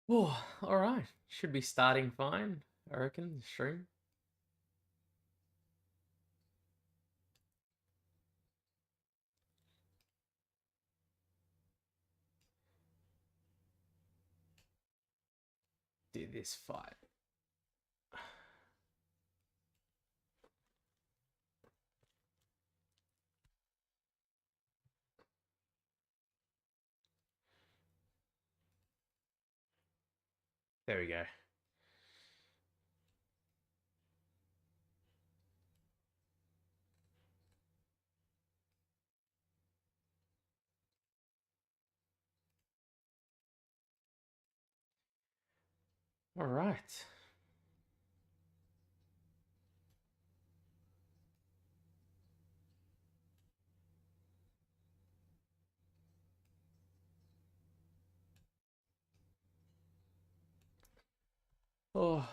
Oh, all right. Should be starting fine, I reckon, the stream. Do this fight. There we go. All right. Oh,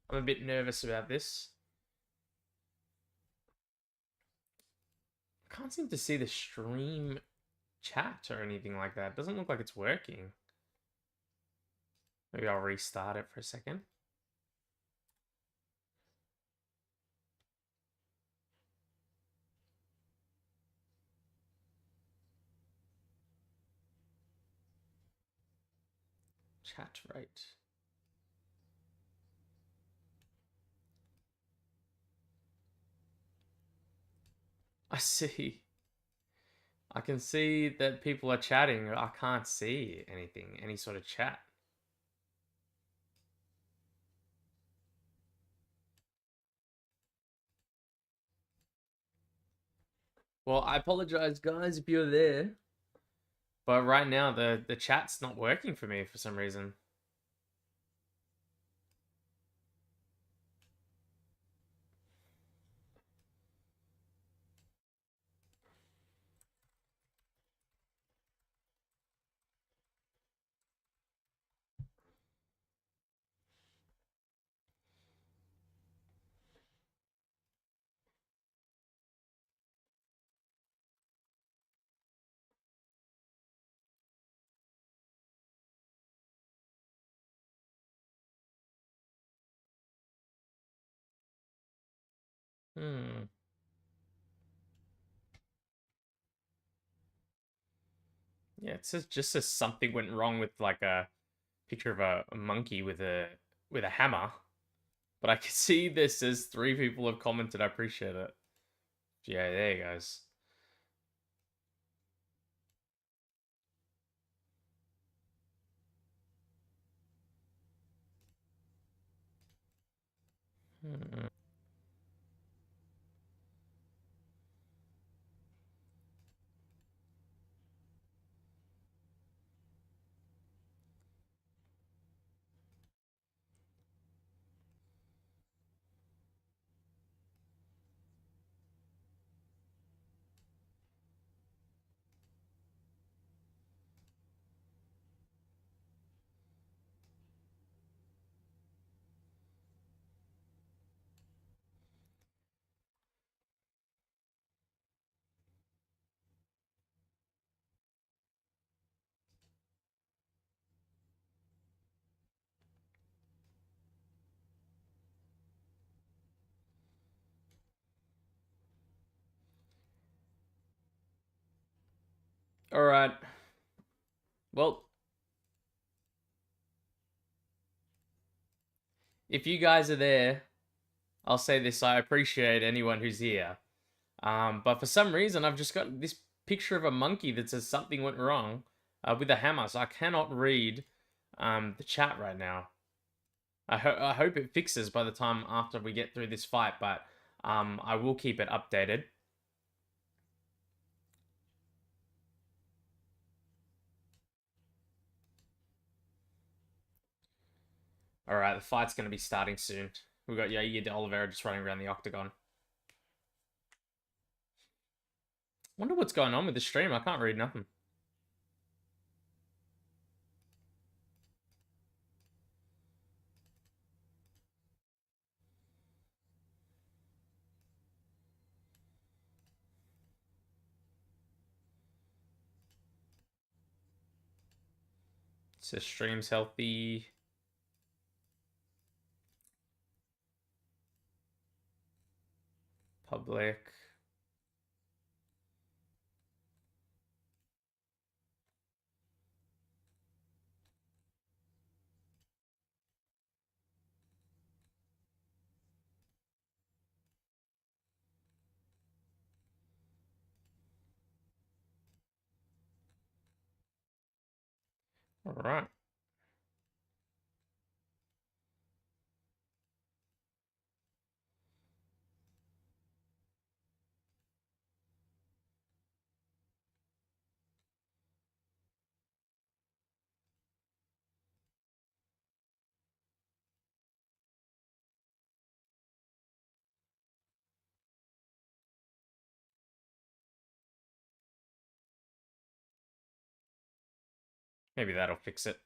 I'm a bit nervous about this. I can't seem to see the stream chat or anything like that. It doesn't look like it's working. Maybe I'll restart it for a second. Chat rate. I see. I can see that people are chatting. I can't see anything, any sort of chat. Well, I apologize, guys, if you're there. But right now, the chat's not working for me for some reason. Hmm. Yeah, it says just says something went wrong with like a picture of a monkey with a hammer. But I can see this says 3 people have commented. I appreciate it. Yeah, there you goes. Hmm. All right. Well, if you guys are there, I'll say this: I appreciate anyone who's here. But for some reason, I've just got this picture of a monkey that says something went wrong with a hammer, so I cannot read the chat right now. I hope it fixes by the time after we get through this fight, but I will keep it updated. All right, the fight's going to be starting soon. We've got Jair Oliveira just running around the octagon. Wonder what's going on with the stream. I can't read nothing. So stream's healthy. Public. All right. Maybe that'll fix it.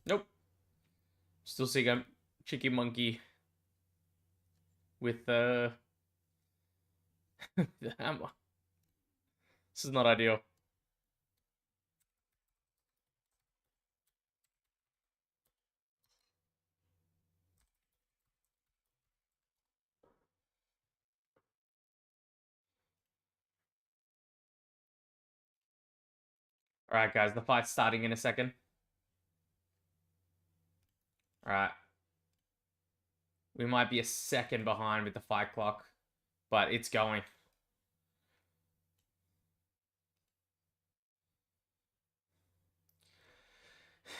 Nope. Still seeing a Chicky Monkey with the hammer. This is not ideal. Alright, guys, the fight's starting in a second. Alright. We might be a second behind with the fight clock, but it's going.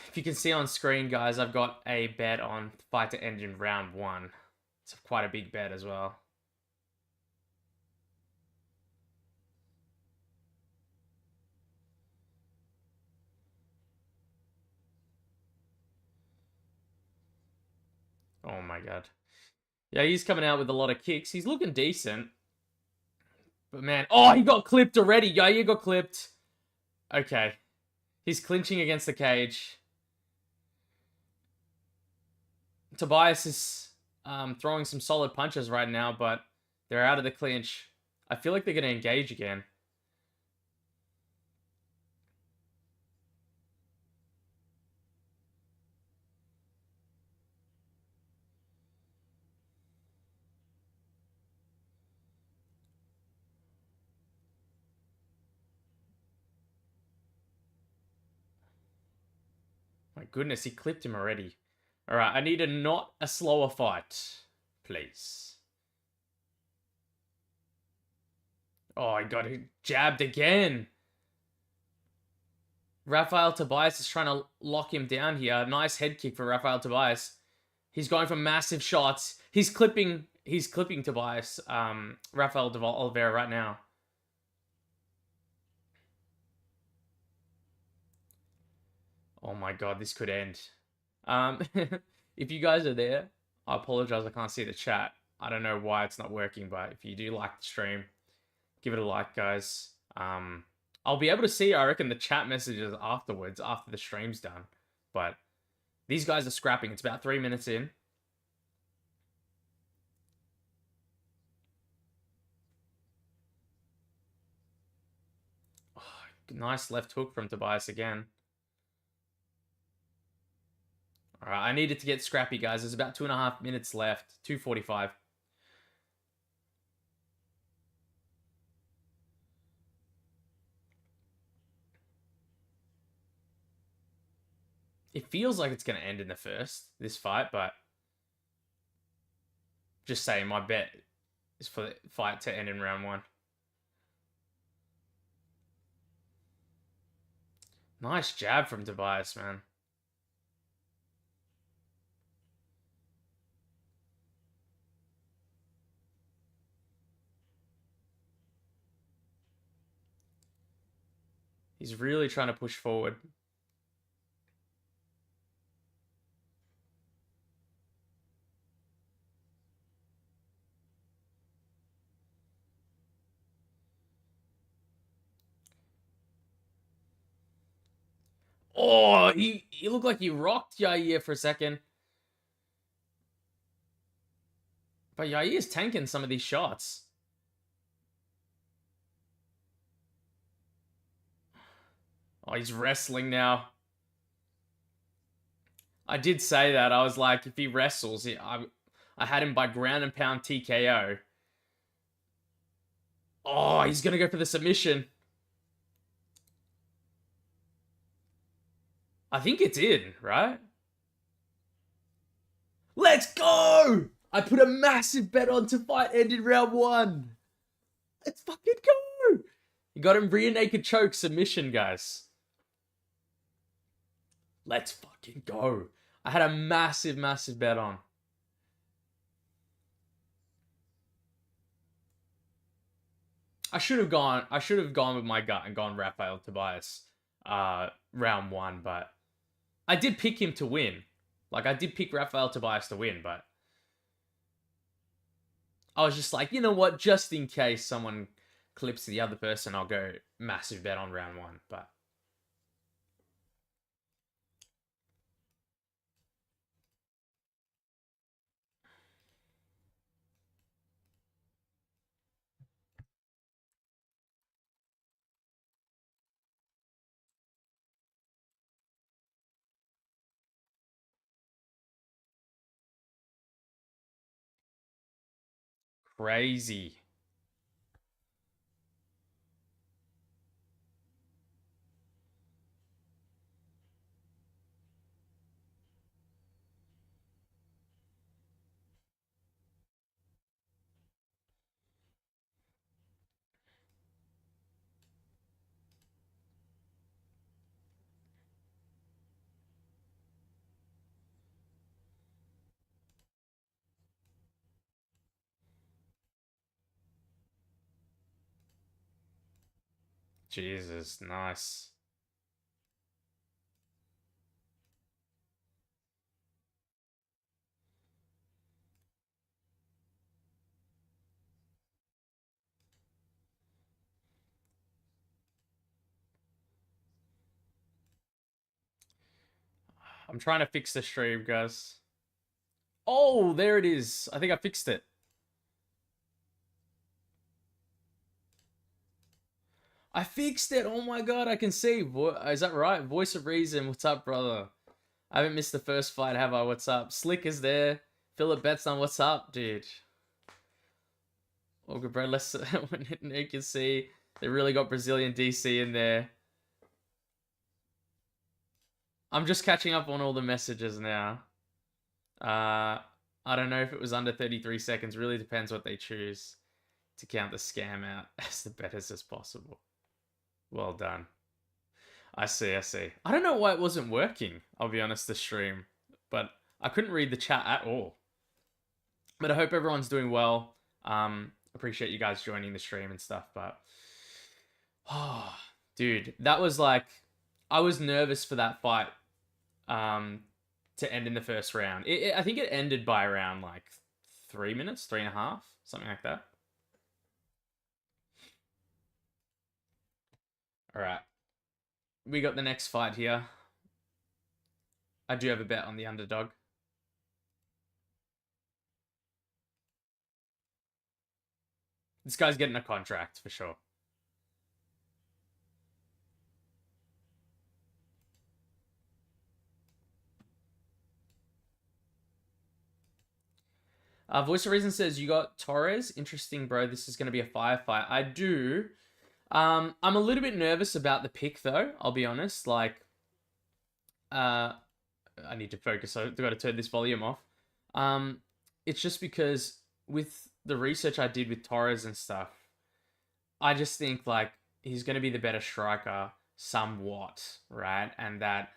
If you can see on screen, guys, I've got a bet on fight to end in round 1. It's quite a big bet as well. Oh my god. Yeah, he's coming out with a lot of kicks. He's looking decent. But man, oh, he got clipped already. Jair got clipped. Okay. He's clinching against the cage. Tobias is throwing some solid punches right now, but they're out of the clinch. I feel like they're going to engage again. My goodness, he clipped him already. Alright, I need a slower fight. Please. Oh, he got jabbed again. Raphael Tobias is trying to lock him down here. Nice head kick for Raphael Tobias. He's going for massive shots. He's clipping Tobias, Raphael Oliveira right now. Oh my god, this could end. If you guys are there, I apologize I can't see the chat. I don't know why it's not working, but if you do like the stream, give it a like, guys. I'll be able to see, I reckon, the chat messages afterwards, after the stream's done. But these guys are scrapping. It's about 3 minutes in. Oh, nice left hook from Tobias again. Alright, I needed to get scrappy, guys. There's about 2.5 minutes left. 2:45. It feels like it's going to end in the first, this fight, but just saying, my bet is for the fight to end in round 1. Nice jab from Tobias, man. He's really trying to push forward. Oh, he looked like he rocked Jair for a second. But Jair's tanking some of these shots. Oh, he's wrestling now. I did say that. I was like, if he wrestles, I had him by ground and pound TKO. Oh, he's going to go for the submission. I think it's in, right? Let's go! I put a massive bet on to fight end in round 1. Let's fucking go! You got him rear naked choke submission, guys. Let's fucking go. I had a massive, massive bet on. I should have gone with my gut and gone Raphael Tobias round 1, but I did pick him to win. Like, I did pick Raphael Tobias to win, but I was just like, you know what? Just in case someone clips the other person, I'll go massive bet on round 1, but crazy. Jesus, nice. I'm trying to fix the stream, guys. Oh, there it is. I think I fixed it. I fixed it. Oh my god, I can see. Is that right? Voice of Reason. What's up, brother? I haven't missed the first fight, have I? What's up? Slick is there. Philip Betson, what's up, dude? Oh, good, bro. Let's. You can see they really got Brazilian DC in there. I'm just catching up on all the messages now. I don't know if it was under 33 seconds. Really depends what they choose to count the scam out as the best as possible. Well done. I see. I don't know why it wasn't working, I'll be honest, the stream. But I couldn't read the chat at all. But I hope everyone's doing well. Appreciate you guys joining the stream and stuff, but... Oh, dude, that was like... I was nervous for that fight to end in the first round. I think it ended by around like 3 minutes, 3.5, something like that. All right. We got the next fight here. I do have a bet on the underdog. This guy's getting a contract for sure. Voice of Reason says, you got Torres. Interesting, bro. This is going to be a firefight. I do. I'm a little bit nervous about the pick, though. I'll be honest. Like, I need to focus. So I've got to turn this volume off. It's just because with the research I did with Torres and stuff, I just think, like, he's going to be the better striker somewhat, right? And that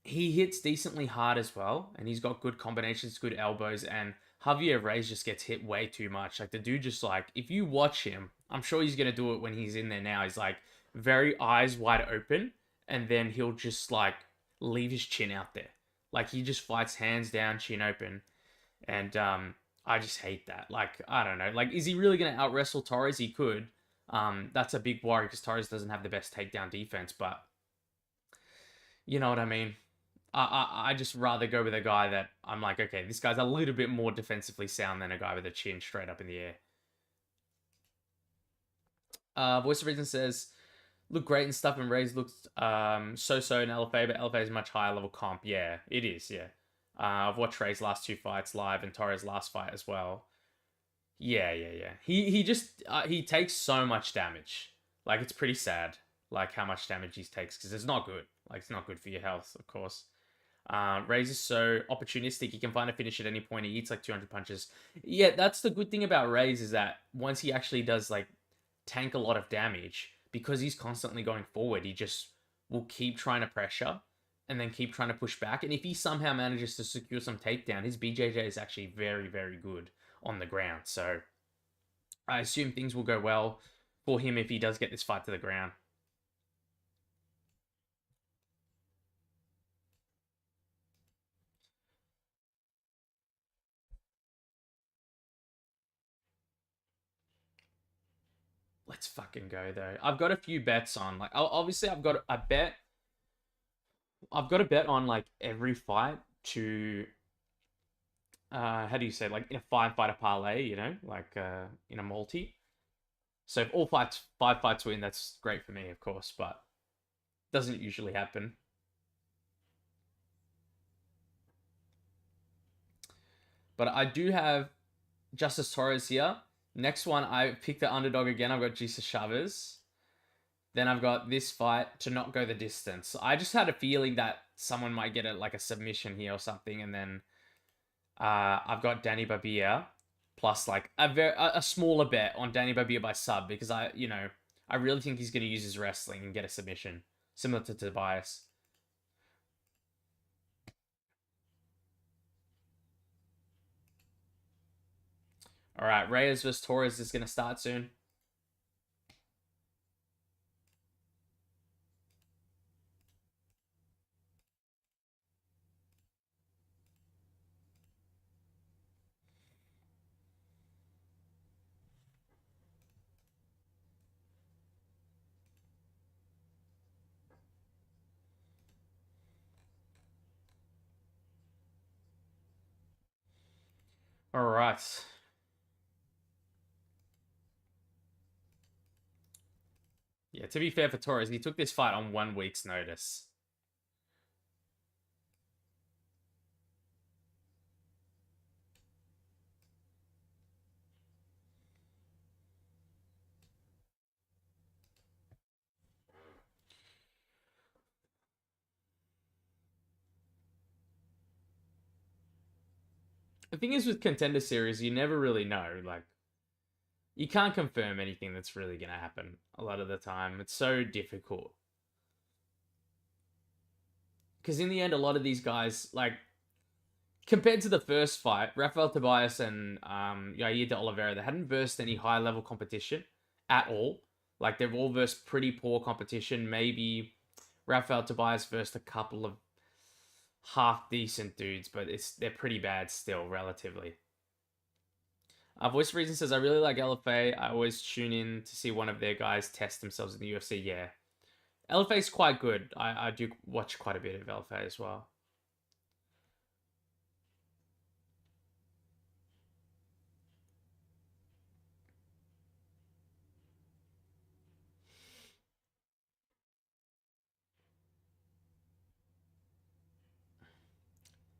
he hits decently hard as well. And he's got good combinations, good elbows, and Javier Reyes just gets hit way too much. Like, the dude just, like, if you watch him, I'm sure he's going to do it when he's in there now. He's, like, very eyes wide open, and then he'll just, like, leave his chin out there. Like, he just fights hands down, chin open. And I just hate that. Like, I don't know. Like, is he really going to out-wrestle Torres? He could. That's a big worry because Torres doesn't have the best takedown defense, but you know what I mean. I just rather go with a guy that I'm like, okay, this guy's a little bit more defensively sound than a guy with a chin straight up in the air. Voice of Reason says, look great and stuff, and Reyes looks so-so in LFA, but LFA is much higher level comp. Yeah, it is, yeah. I've watched Reyes' last 2 fights live and Torres' last fight as well. Yeah. He just he takes so much damage. Like, it's pretty sad, like how much damage he takes, because it's not good. Like, it's not good for your health, of course. Reyes is so opportunistic. He can find a finish at any point. He eats like 200 punches. Yeah, that's the good thing about Reyes, is that once he actually does like tank a lot of damage, because he's constantly going forward, he just will keep trying to pressure and then keep trying to push back. And if he somehow manages to secure some takedown, his BJJ is actually very, very good on the ground. So I assume things will go well for him if he does get this fight to the ground. Let's fucking go though. I've got a few bets on. Like, obviously, I've got a bet. I've got a bet on like every fight to how do you say, like in a 5-fighter parlay, you know, like in a multi. So if all 5 fights win, that's great for me, of course, but doesn't usually happen. But I do have Justice Torres here. Next one, I picked the underdog again. I've got Jeisla Chaves. Then I've got this fight to not go the distance. I just had a feeling that someone might get like a submission here or something, and then I've got Djani Barbir plus like a smaller bet on Djani Barbir by sub, because I really think he's going to use his wrestling and get a submission similar to Tobias. All right, Reyes vs Torres is going to start soon. All right. Yeah, to be fair for Torres, he took this fight on 1 week's notice. The thing is with Contender Series, you never really know. Like, you can't confirm anything that's really going to happen a lot of the time. It's so difficult. Because in the end, a lot of these guys, like, compared to the first fight, Raphael, Tobias, and Jair de Oliveira, they hadn't versed any high-level competition at all. Like, they've all versed pretty poor competition. Maybe Raphael, Tobias versed a couple of half-decent dudes, but they're pretty bad still, relatively. Voice of Reason says, I really like LFA. I always tune in to see one of their guys test themselves in the UFC. Yeah. LFA is quite good. I do watch quite a bit of LFA as well.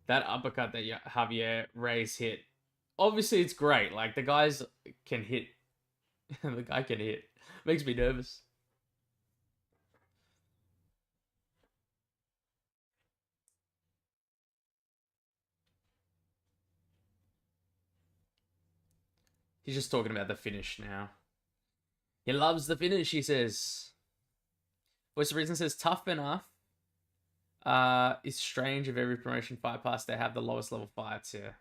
That uppercut that Javier Reyes hit, obviously it's great. Like, the guys can hit. The guy can hit. Makes me nervous. He's just talking about the finish now. He loves the finish, he says. Voice of Reason says, tough enough. It's strange of every promotion fight pass, they have the lowest level fights here.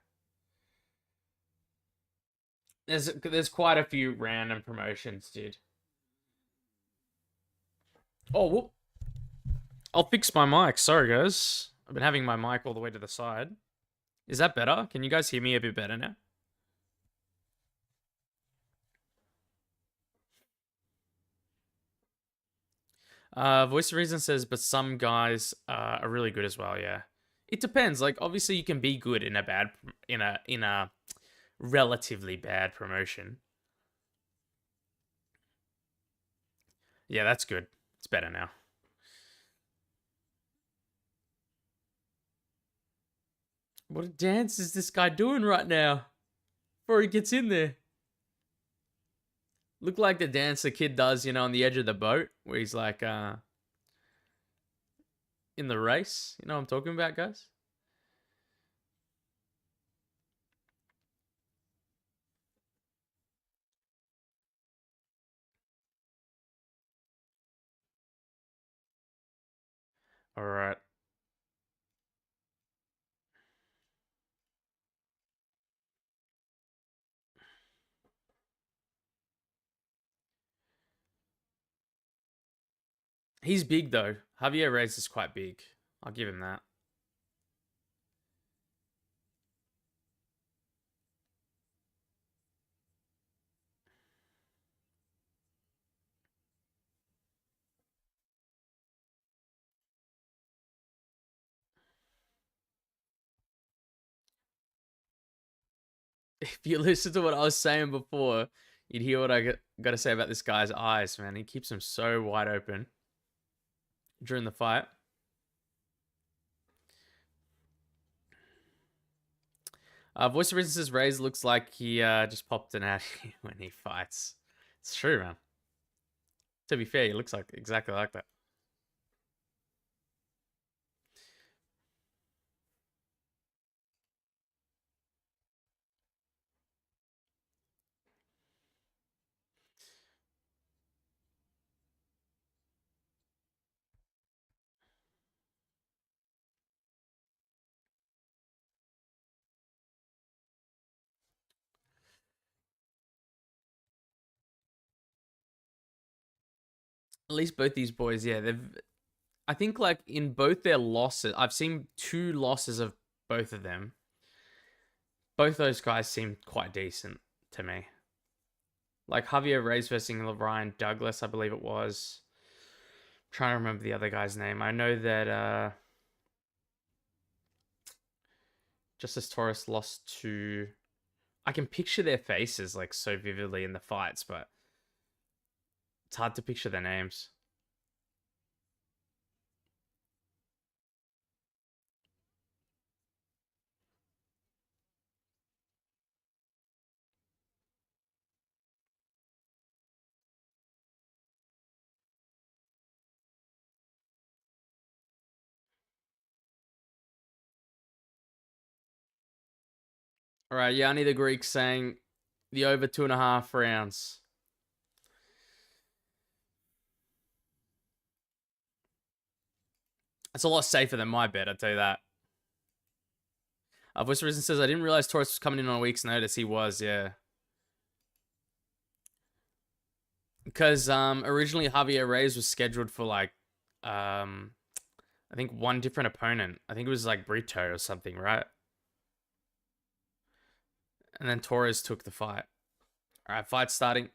There's quite a few random promotions, dude. Oh, whoop. I'll fix my mic. Sorry, guys. I've been having my mic all the way to the side. Is that better? Can you guys hear me a bit better now? Voice of Reason says, but some guys are really good as well, yeah. It depends. Like, obviously, you can be good in a in a relatively bad promotion. Yeah, that's good. It's better now. What dance is this guy doing right now? Before he gets in there. Look like the dance the kid does, on the edge of the boat, where he's like in the race. You know what I'm talking about, guys? Alright. He's big though. Javier Reyes is quite big. I'll give him that. If you listen to what I was saying before, you'd hear what I got to say about this guy's eyes, man. He keeps them so wide open during the fight. Voice of Reason says Reyes looks like he just popped an out when he fights. It's true, man. To be fair, he looks like exactly like that. At least both these boys, yeah, they've. I think like in both their losses, I've seen 2 losses of both of them. Both those guys seem quite decent to me. Like Javier Reyes versus Ryan Douglas, I believe it was. I'm trying to remember the other guy's name. I know that Justice Torres lost to. I can picture their faces like so vividly in the fights, but it's hard to picture their names. All right, Djani the Greek saying the over 2.5 rounds. That's a lot safer than my bet, I'll tell you that. Voice of Reason says, I didn't realize Torres was coming in on a week's notice. He was, yeah. Because originally Javier Reyes was scheduled for like, I think one different opponent. I think it was like Brito or something, right? And then Torres took the fight. All right, fight starting.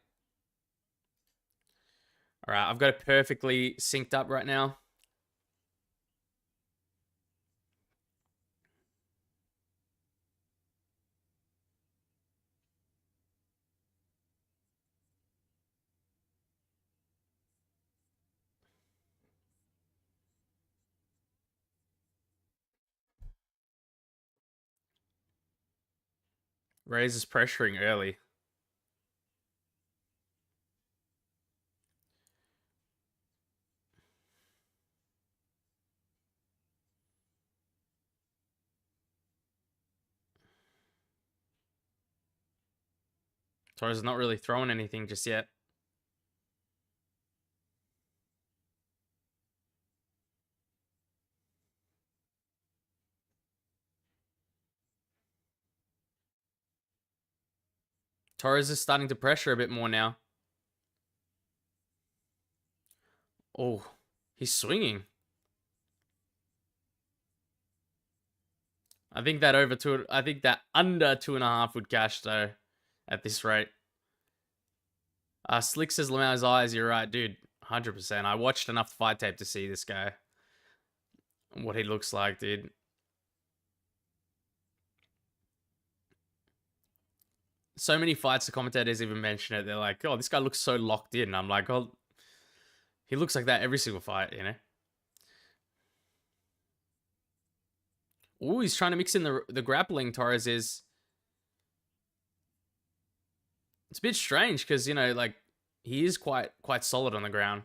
All right, I've got it perfectly synced up right now. Reyes is pressuring early. Torres is not really throwing anything just yet. Torres is starting to pressure a bit more now. Oh, he's swinging. I think that under 2.5 would cash though, at this rate. Slick says Lamau's eyes. You're right, dude. 100%. I watched enough fight tape to see this guy. What he looks like, dude. so many fights, the commentators even mention it. They're like, "Oh, this guy looks so locked in." I'm like, "Oh, he looks like that every single fight, you know." Ooh, he's trying to mix in the grappling. Torres is. It's a bit strange because like he is quite solid on the ground.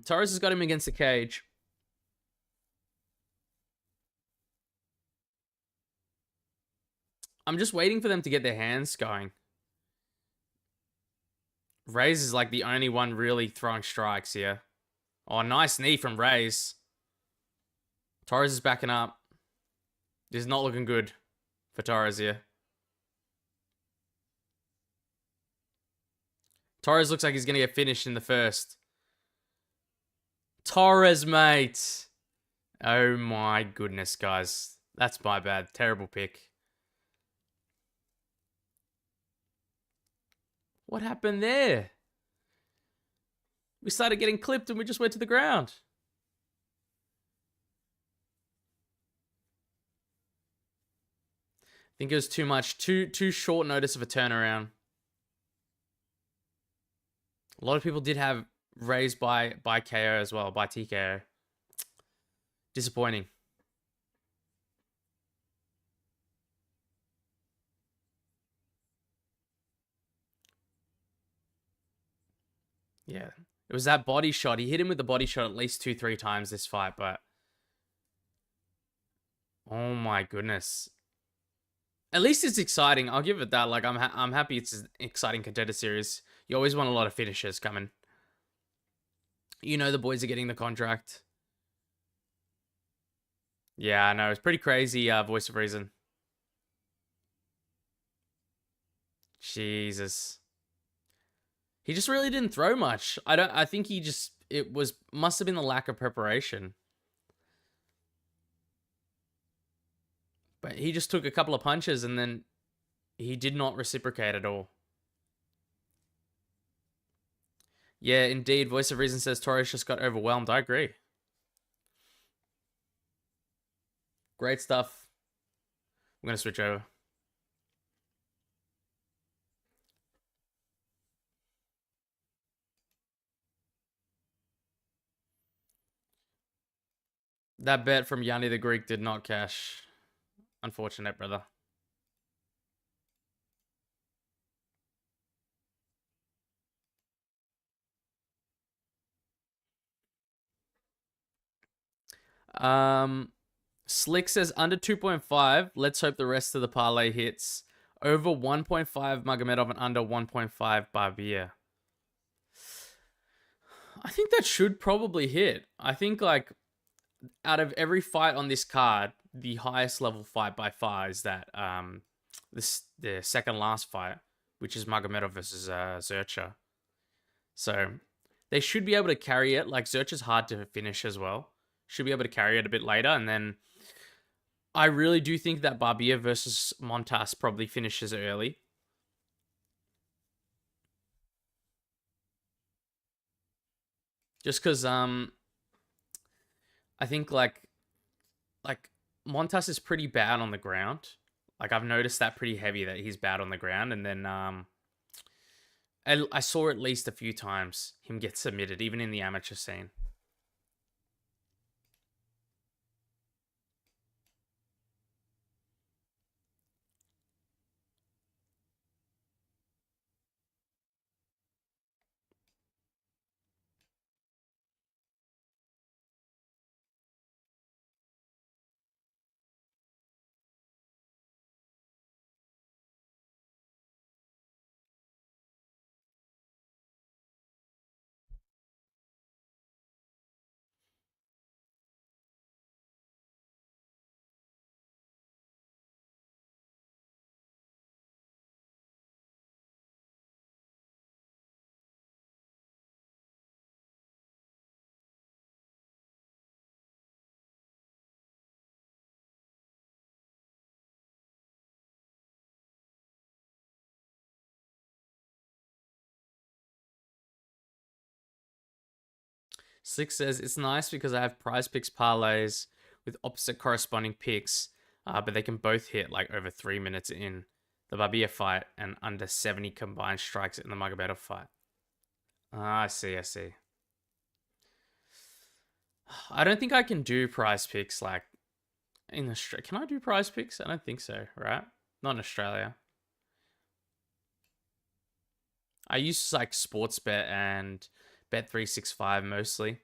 Torres has got him against the cage. I'm just waiting for them to get their hands going. Reyes is like the only one really throwing strikes here. Oh, nice knee from Reyes. Torres is backing up. This is not looking good for Torres here. Torres looks like he's going to get finished in the first. Torres, mate. Oh my goodness, guys. That's my bad. Terrible pick. What happened there? We started getting clipped and we just went to the ground. I think it was too much. Too short notice of a turnaround. A lot of people did have raised by KO as well, by TKO. Disappointing. Yeah. It was that body shot. He hit him with the body shot at least 2-3 times this fight, but oh my goodness. At least it's exciting. I'll give it that. Like I'm happy it's an exciting contender series. You always want a lot of finishes coming. The boys are getting the contract. Yeah, I know. It's pretty crazy, voice of reason. Jesus. He just really didn't throw much. I think he just must have been the lack of preparation. But he just took a couple of punches and then he did not reciprocate at all. Yeah, indeed. Voice of Reason says Torres just got overwhelmed. I agree. Great stuff. I'm going to switch over. That bet from Djani the Greek did not cash. Unfortunate, brother. Slick says under 2.5. Let's hope the rest of the parlay hits. Over 1.5 Magomedov and under 1.5 Barbir. I think that should probably hit. I think like out of every fight on this card, the highest level fight by far is that the second last fight, which is Magomedov versus Zurcher. So they should be able to carry it. Like Zurcher's hard to finish as well. Should be able to carry it a bit later, and then I really do think that Barbir versus Montas probably finishes early. Just because I think like Montas is pretty bad on the ground. Like I've noticed that pretty heavy that he's bad on the ground, and then I saw at least a few times him get submitted, even in the amateur scene. Slick says, it's nice because I have prize picks parlays with opposite corresponding picks, but they can both hit like over 3 minutes in the Barbir fight and under 70 combined strikes in the Magomedov fight. I see. I don't think I can do prize picks like in Australia. Can I do prize picks? I don't think so, right? Not in Australia. I use like Sportsbet and Bet365 mostly.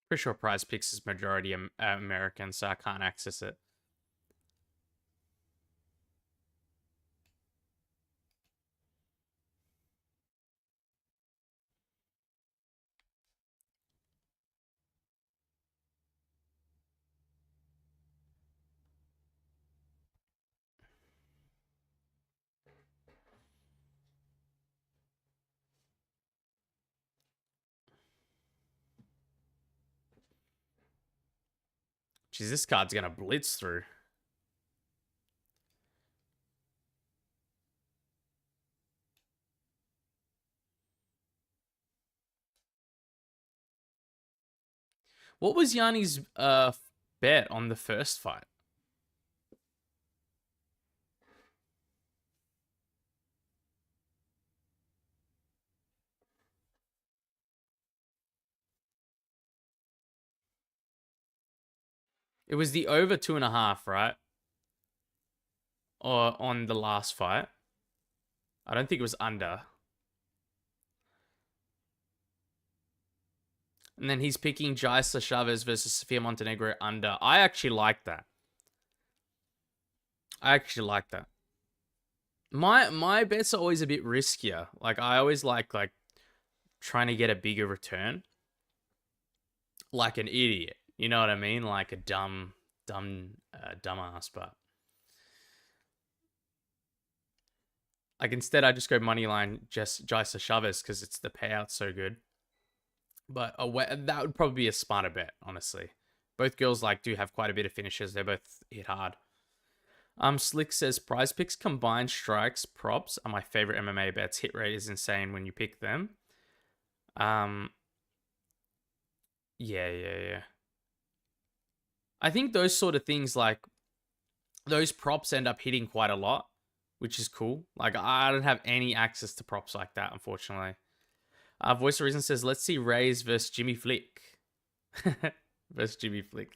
Pretty sure Prize Picks is majority American, so I can't access it. Jeez, this card's gonna blitz through. What was Djani's bet on the first fight? It was the over 2.5, right? Or on the last fight. I don't think it was under. And then he's picking Jeisla Chaves versus Sofia Montenegro under. I actually like that. My bets are always a bit riskier. Like I always like trying to get a bigger return. Like an idiot. You know what I mean? Like a dumbass, but like instead I just go moneyline just Jeisla Chaves because it's the payout's so good. But that would probably be a smarter bet, honestly. Both girls like do have quite a bit of finishes. They both hit hard. Slick says prize picks combined strikes props are my favorite MMA bets. Hit rate is insane when you pick them. Yeah. I think those sort of things like those props end up hitting quite a lot, which is cool. Like I don't have any access to props like that, unfortunately. Voice of Reason says, let's see Reyes versus Jimmy Flick. Versus Jimmy Flick.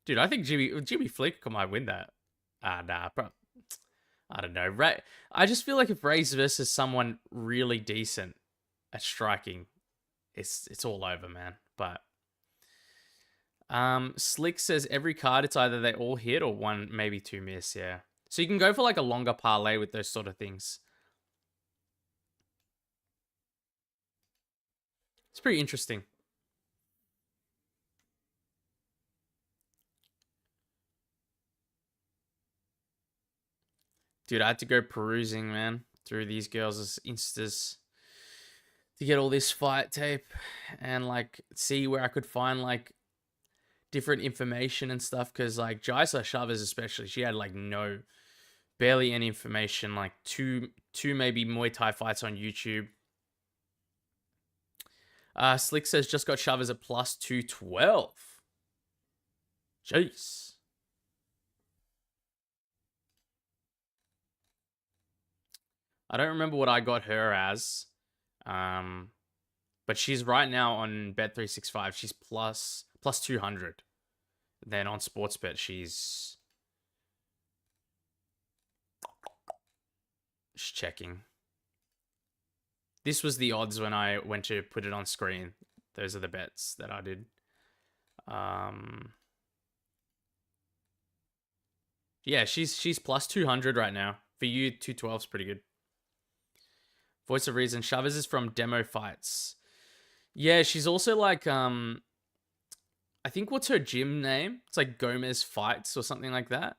Dude, I think Jimmy Flick might win that. Nah, bro. I don't know. I just feel like if Reyes versus someone really decent at striking, it's all over, man. But Slick says every card it's either they all hit or one, maybe two miss, yeah. So you can go for like a longer parlay with those sort of things. It's pretty interesting. Dude, I had to go perusing, man, through these girls' instas to get all this fight tape and like see where I could find like different information and stuff. Cause like Jeisla Chaves especially, she had like barely any information, like two maybe Muay Thai fights on YouTube. Slick says just got Chaves at plus 212. Jeez. I don't remember what I got her as. But she's right now on Bet365. She's plus 200. Then on Sportsbet, she's checking. This was the odds when I went to put it on screen. Those are the bets that I did. Yeah, she's plus 200 right now. For you, 212 is pretty good. Voice of Reason. Chaves is from Demo Fights. Yeah, she's also like, I think what's her gym name? It's like Gomez Fights or something like that.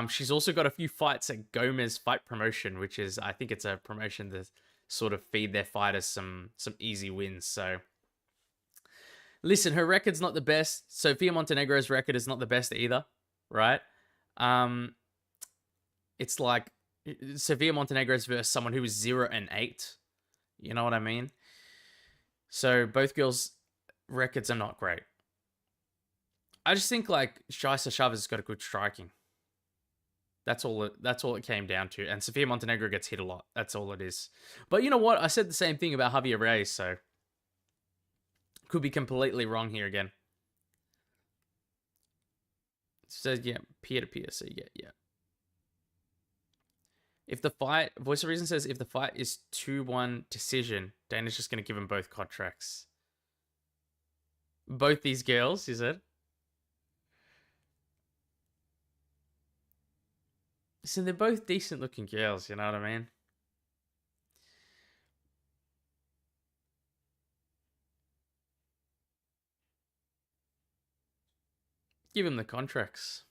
She's also got a few fights at Gomez Fight Promotion, which is, I think it's a promotion to sort of feed their fighters some easy wins. So Listen, her record's not the best. Sofia Montenegro's record is not the best either, right? It's like Sofia Montenegro's versus someone who was 0-8. You know what I mean? So both girls' records are not great. I just think like Jeisla Chaves has got a good striking. That's all it came down to. And Sofia Montenegro gets hit a lot. That's all it is. But you know what? I said the same thing about Javier Reyes, so could be completely wrong here again. It says, yeah, peer-to-peer, so yeah. If the fight, Voice of Reason says, if the fight is 2-1 decision, Dana's just going to give them both contracts. Both these girls, is it? So they're both decent looking girls, you know what I mean? Give him the contracts.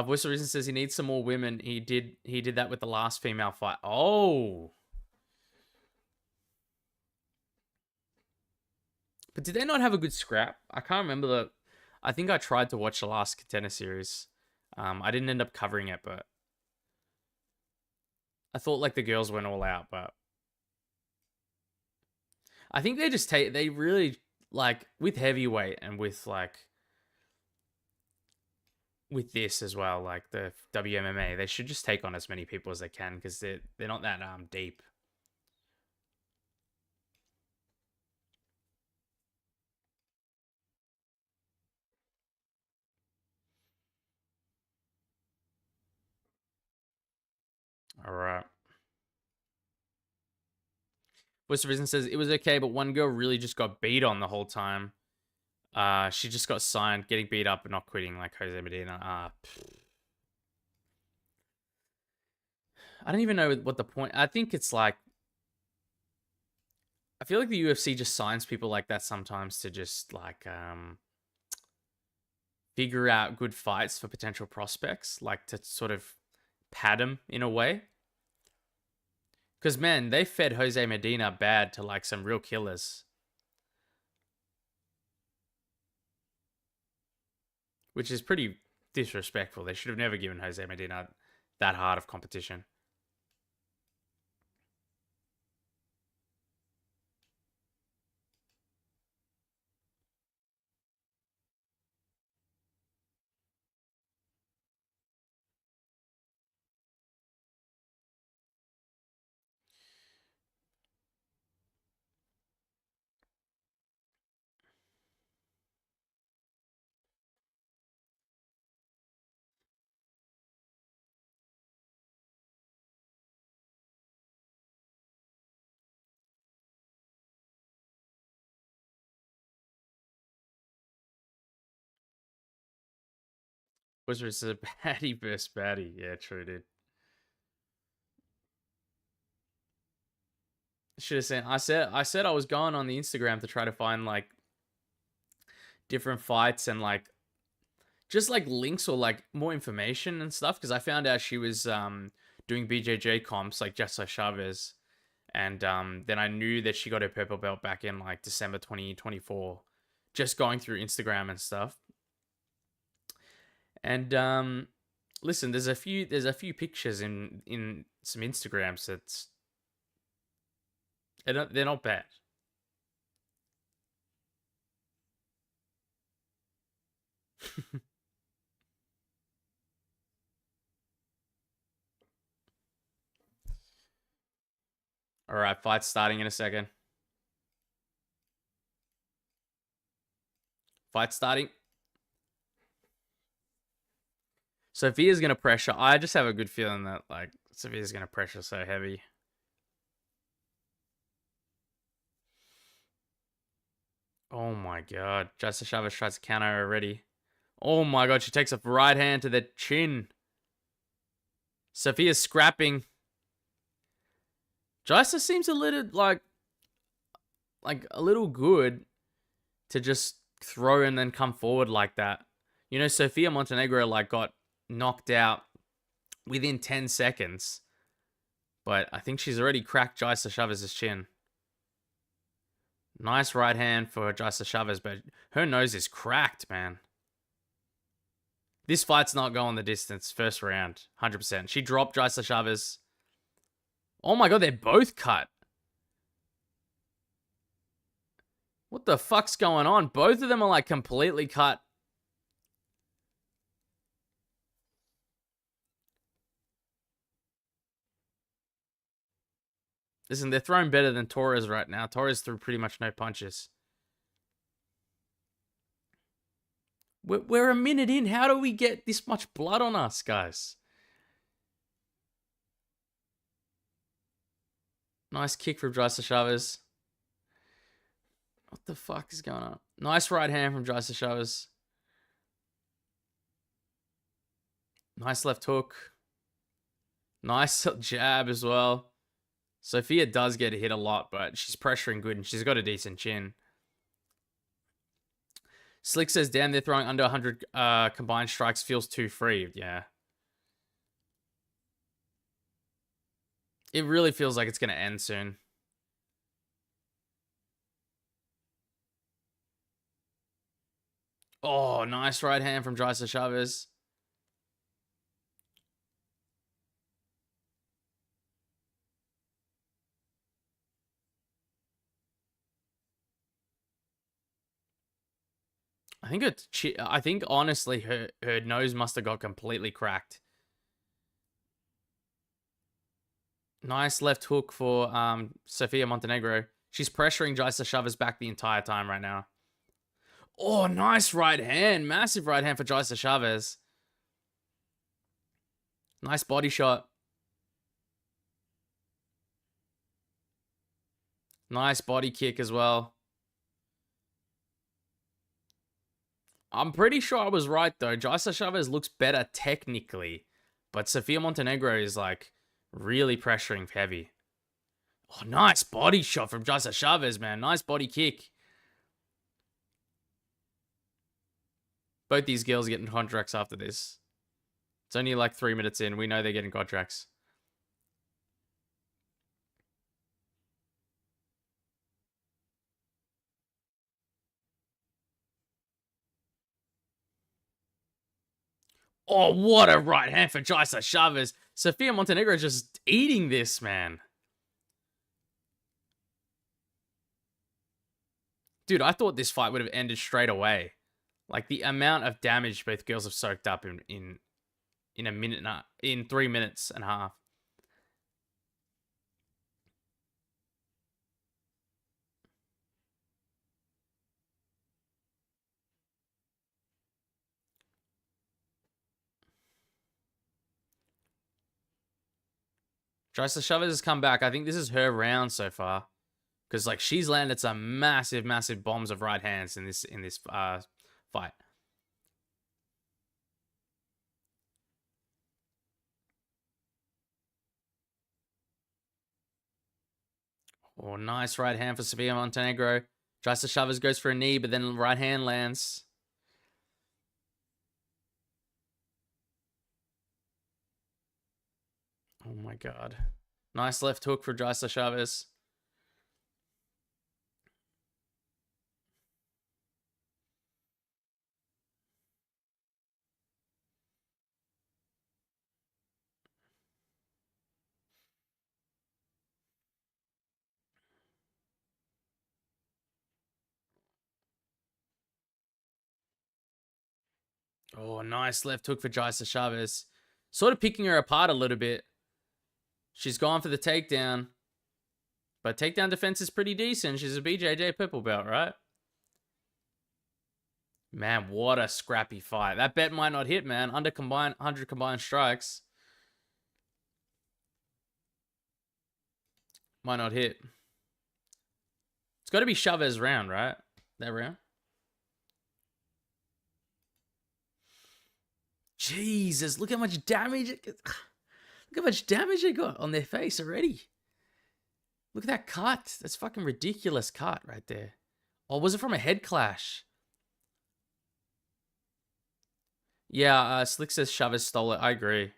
Voice of Reason says he needs some more women. He did that with the last female fight. Oh. But did they not have a good scrap? I can't remember I think I tried to watch the last Contender Series. I didn't end up covering it, but I thought like the girls went all out, but I think they really like with heavyweight and with like with this as well, like the WMMA, they should just take on as many people as they can because they're not that deep. All right. What's the reason says it was okay, but one girl really just got beat on the whole time. She just got signed, getting beat up but not quitting, like Jose Medina. I don't even know what the point. I think it's like I feel like the UFC just signs people like that sometimes to just like figure out good fights for potential prospects, like to sort of pad them in a way. Because man, they fed Jose Medina bad to like some real killers. Which is pretty disrespectful. They should have never given Jose Medina that hard of competition. Was a baddie versus baddie. Yeah, true, dude. Should have said I said I was going on the Instagram to try to find like different fights and like just like links or like more information and stuff because I found out she was doing BJJ comps like Jeisla Chaves, and then I knew that she got her purple belt back in like December 2024, just going through Instagram and stuff. And listen, there's a few pictures in some Instagrams that's they're not bad. All right, fight starting in a second. Fight starting. Sofia's gonna pressure. I just have a good feeling that like Sofia's gonna pressure so heavy. Oh my god. Jeisla Chaves tries to counter already. Oh my god, she takes a right hand to the chin. Sofia's scrapping. Jeisla seems a little like a little good to just throw and then come forward like that. You know, Sofia Montenegro like got knocked out within 10 seconds But I think she's already cracked Jeisla Chaves' chin. Nice right hand for Jeisla Chaves, but her nose is cracked, man. This fight's not going the distance. First round, 100%. She dropped Jeisla Chaves. Oh my god, they're both cut. What the fuck's going on? Both of them are like completely cut. Listen, they're throwing better than Torres right now. Torres threw pretty much no punches. We're a minute in. How do we get this much blood on us, guys? Nice kick from Jeisla Chaves. What the fuck is going on? Nice right hand from Jeisla Chaves. Nice left hook. Nice jab as well. Sofia does get hit a lot, but she's pressuring good and she's got a decent chin. Slick says, damn, they're throwing under 100 combined strikes. Feels too free. Yeah. It really feels like it's going to end soon. Oh, nice right hand from Jeisla Chaves. I think honestly her nose must have got completely cracked. Nice left hook for Sofia Montenegro. She's pressuring Jeisla Chaves back the entire time right now. Oh, nice right hand. Massive right hand for Jeisla Chaves. Nice body shot. Nice body kick as well. I'm pretty sure I was right, though. Jeisla Chaves looks better technically. But Sofia Montenegro is, like, really pressuring heavy. Oh, nice body shot from Jeisla Chaves, man. Nice body kick. Both these girls are getting contracts after this. It's only like 3 minutes in. We know they're getting contracts. Oh, what a right hand for Jeisla Chaves. Sofia Montenegro is just eating this, man. Dude, I thought this fight would have ended straight away. Like, the amount of damage both girls have soaked up in a minute, in 3 minutes and a half. Jeisla Chaves has come back. I think this is her round so far. Because, like, she's landed some massive, massive bombs of right hands in this fight. Oh, nice right hand for Sofia Montenegro. Jeisla Chaves goes for a knee, but then right hand lands. Oh my god. Nice left hook for Jeisla Chaves. Oh, nice left hook for Jeisla Chaves. Sort of picking her apart a little bit. She's gone for the takedown. But takedown defense is pretty decent. She's a BJJ purple belt, right? Man, what a scrappy fight. That bet might not hit, man. Under 100 combined strikes. Might not hit. It's got to be Chavez round, right? That round? Jesus, look how much damage it gets. Look how much damage they got on their face already. Look at that cut. That's fucking ridiculous cut right there. Or was it from a head clash? Yeah, Slick says Chavez stole it. I agree.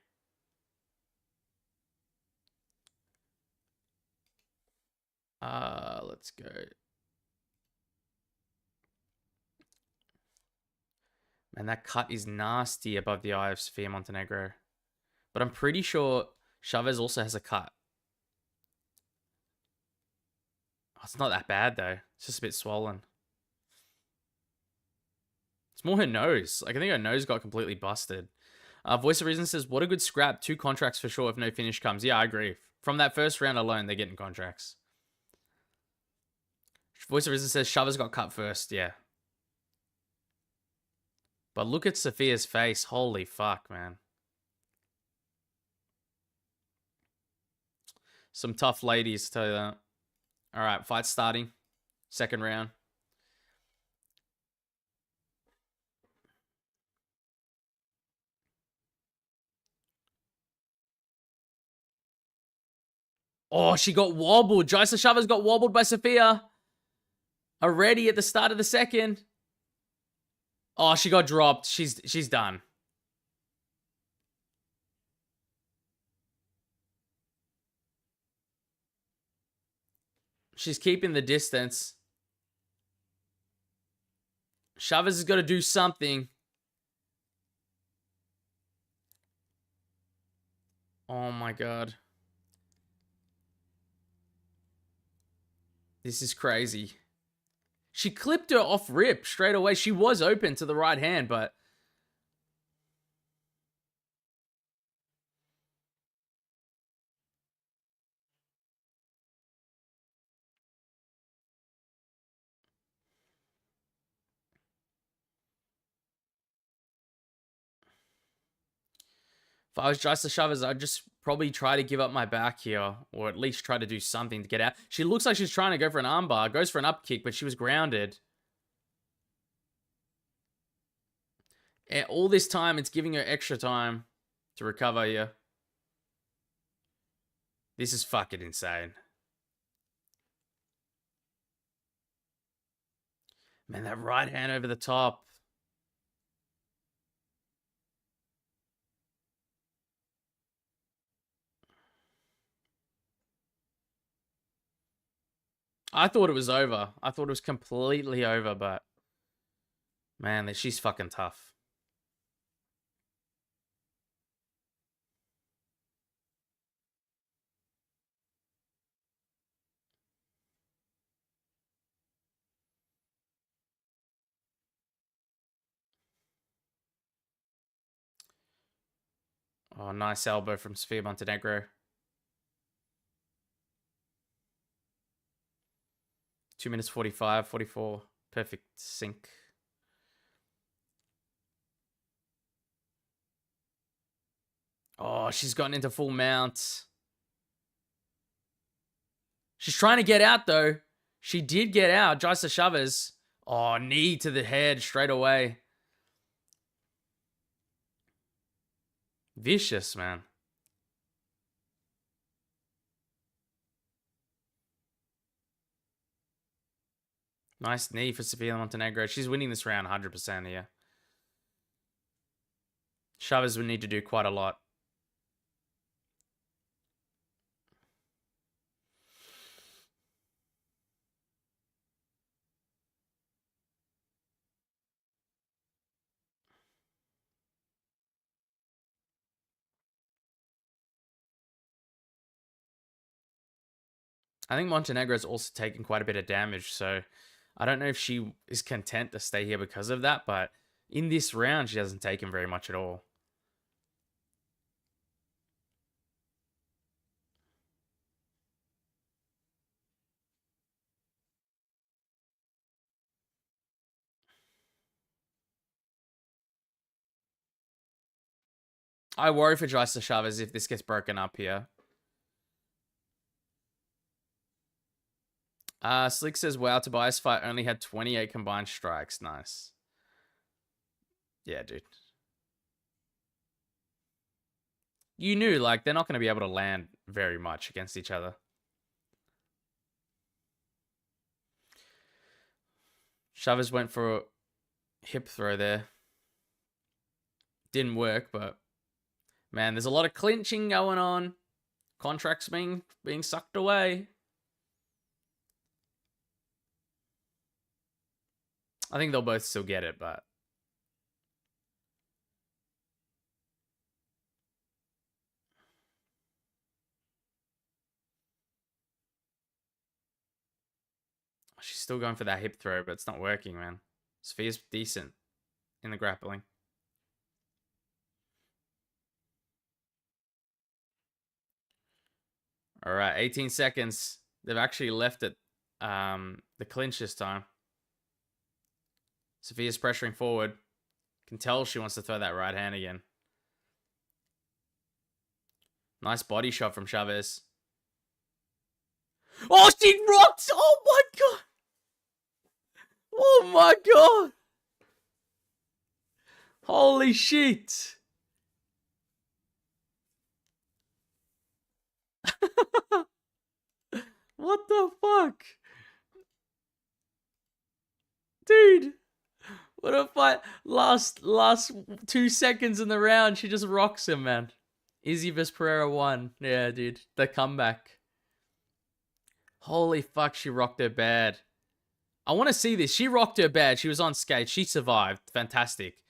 Let's go. Man, that cut is nasty above the eye of Sofia Montenegro. But I'm pretty sure Chaves also has a cut. Oh, it's not that bad, though. It's just a bit swollen. It's more her nose. Like, I think her nose got completely busted. Voice of Reason says, what a good scrap. 2 contracts for sure if no finish comes. Yeah, I agree. From that first round alone, they're getting contracts. Voice of Reason says, Chaves got cut first. Yeah. But look at Sofia's face. Holy fuck, man. Some tough ladies, tell you that. All right, fight starting. Second round. Oh, she got wobbled. Jeisla Chaves got wobbled by Sofia. Already at the start of the second. Oh, she got dropped. She's done. She's keeping the distance. Chaves has got to do something. Oh my god. This is crazy. She clipped her off rip straight away. She was open to the right hand, but... If I was Jeisla Chaves, I'd just probably try to give up my back here, or at least try to do something to get out. She looks like she's trying to go for an armbar, goes for an up kick, but she was grounded. And all this time, it's giving her extra time to recover here. This is fucking insane. Man, that right hand over the top. I thought it was over. I thought it was completely over, but... Man, she's fucking tough. Oh, nice elbow from Sofia Montenegro. 2 minutes 45, 44. Perfect sync. Oh, she's gotten into full mount. She's trying to get out, though. She did get out. Jeisla Chaves. Oh, knee to the head straight away. Vicious, man. Nice knee for Sofia Montenegro. She's winning this round 100% here. Chaves would need to do quite a lot. I think Montenegro's also taken quite a bit of damage, so I don't know if she is content to stay here because of that, but in this round, she hasn't taken very much at all. I worry for Jeisla Chaves if this gets broken up here. Slick says, wow, Tobias fight only had 28 combined strikes. Nice. Yeah, dude. You knew, like, they're not going to be able to land very much against each other. Chaves went for a hip throw there. Didn't work, but... Man, there's a lot of clinching going on. Contracts being sucked away. I think they'll both still get it, but... She's still going for that hip throw, but it's not working, man. Sofia's decent in the grappling. All right, 18 seconds. They've actually left it the clinch this time. Sofia's pressuring forward. Can tell she wants to throw that right hand again. Nice body shot from Chaves. Oh, she rocked! Oh my god! Oh my god! Holy shit! What the fuck? Dude! What a fight. Last 2 seconds in the round, she just rocks him, man. Izzy vs Pereira won. Yeah, dude. The comeback. Holy fuck, she rocked her bad. I want to see this. She rocked her bad. She was on skate. She survived. Fantastic.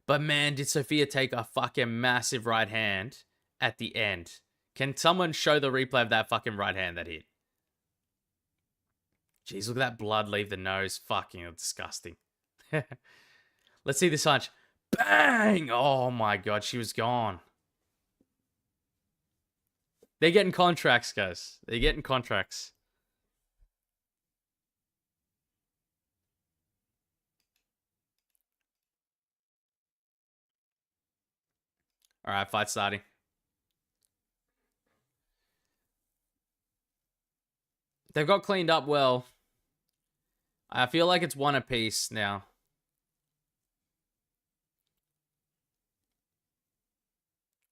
But man, did Sofia take a fucking massive right hand at the end. Can someone show the replay of that fucking right hand that hit? Jeez, look at that blood leave the nose. Fucking disgusting. Let's see this punch. Bang! Oh my god, she was gone. They're getting contracts, guys. They're getting contracts. All right, fight starting. They've got cleaned up well. I feel like it's one apiece now.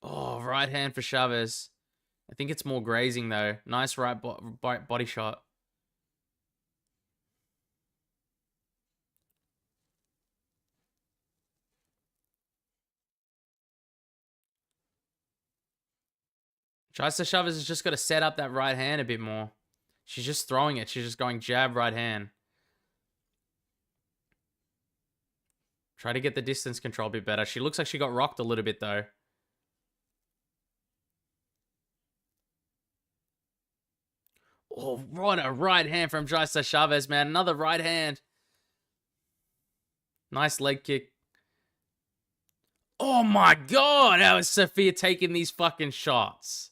Oh, right hand for Chaves. I think it's more grazing, though. Nice right body shot. Jeisla Chaves has just got to set up that right hand a bit more. She's just throwing it. She's just going jab, right hand. Try to get the distance control a bit better. She looks like she got rocked a little bit, though. Oh, what a right hand from Jeisla Chaves, man. Another right hand. Nice leg kick. Oh my god, how is Sofia taking these fucking shots?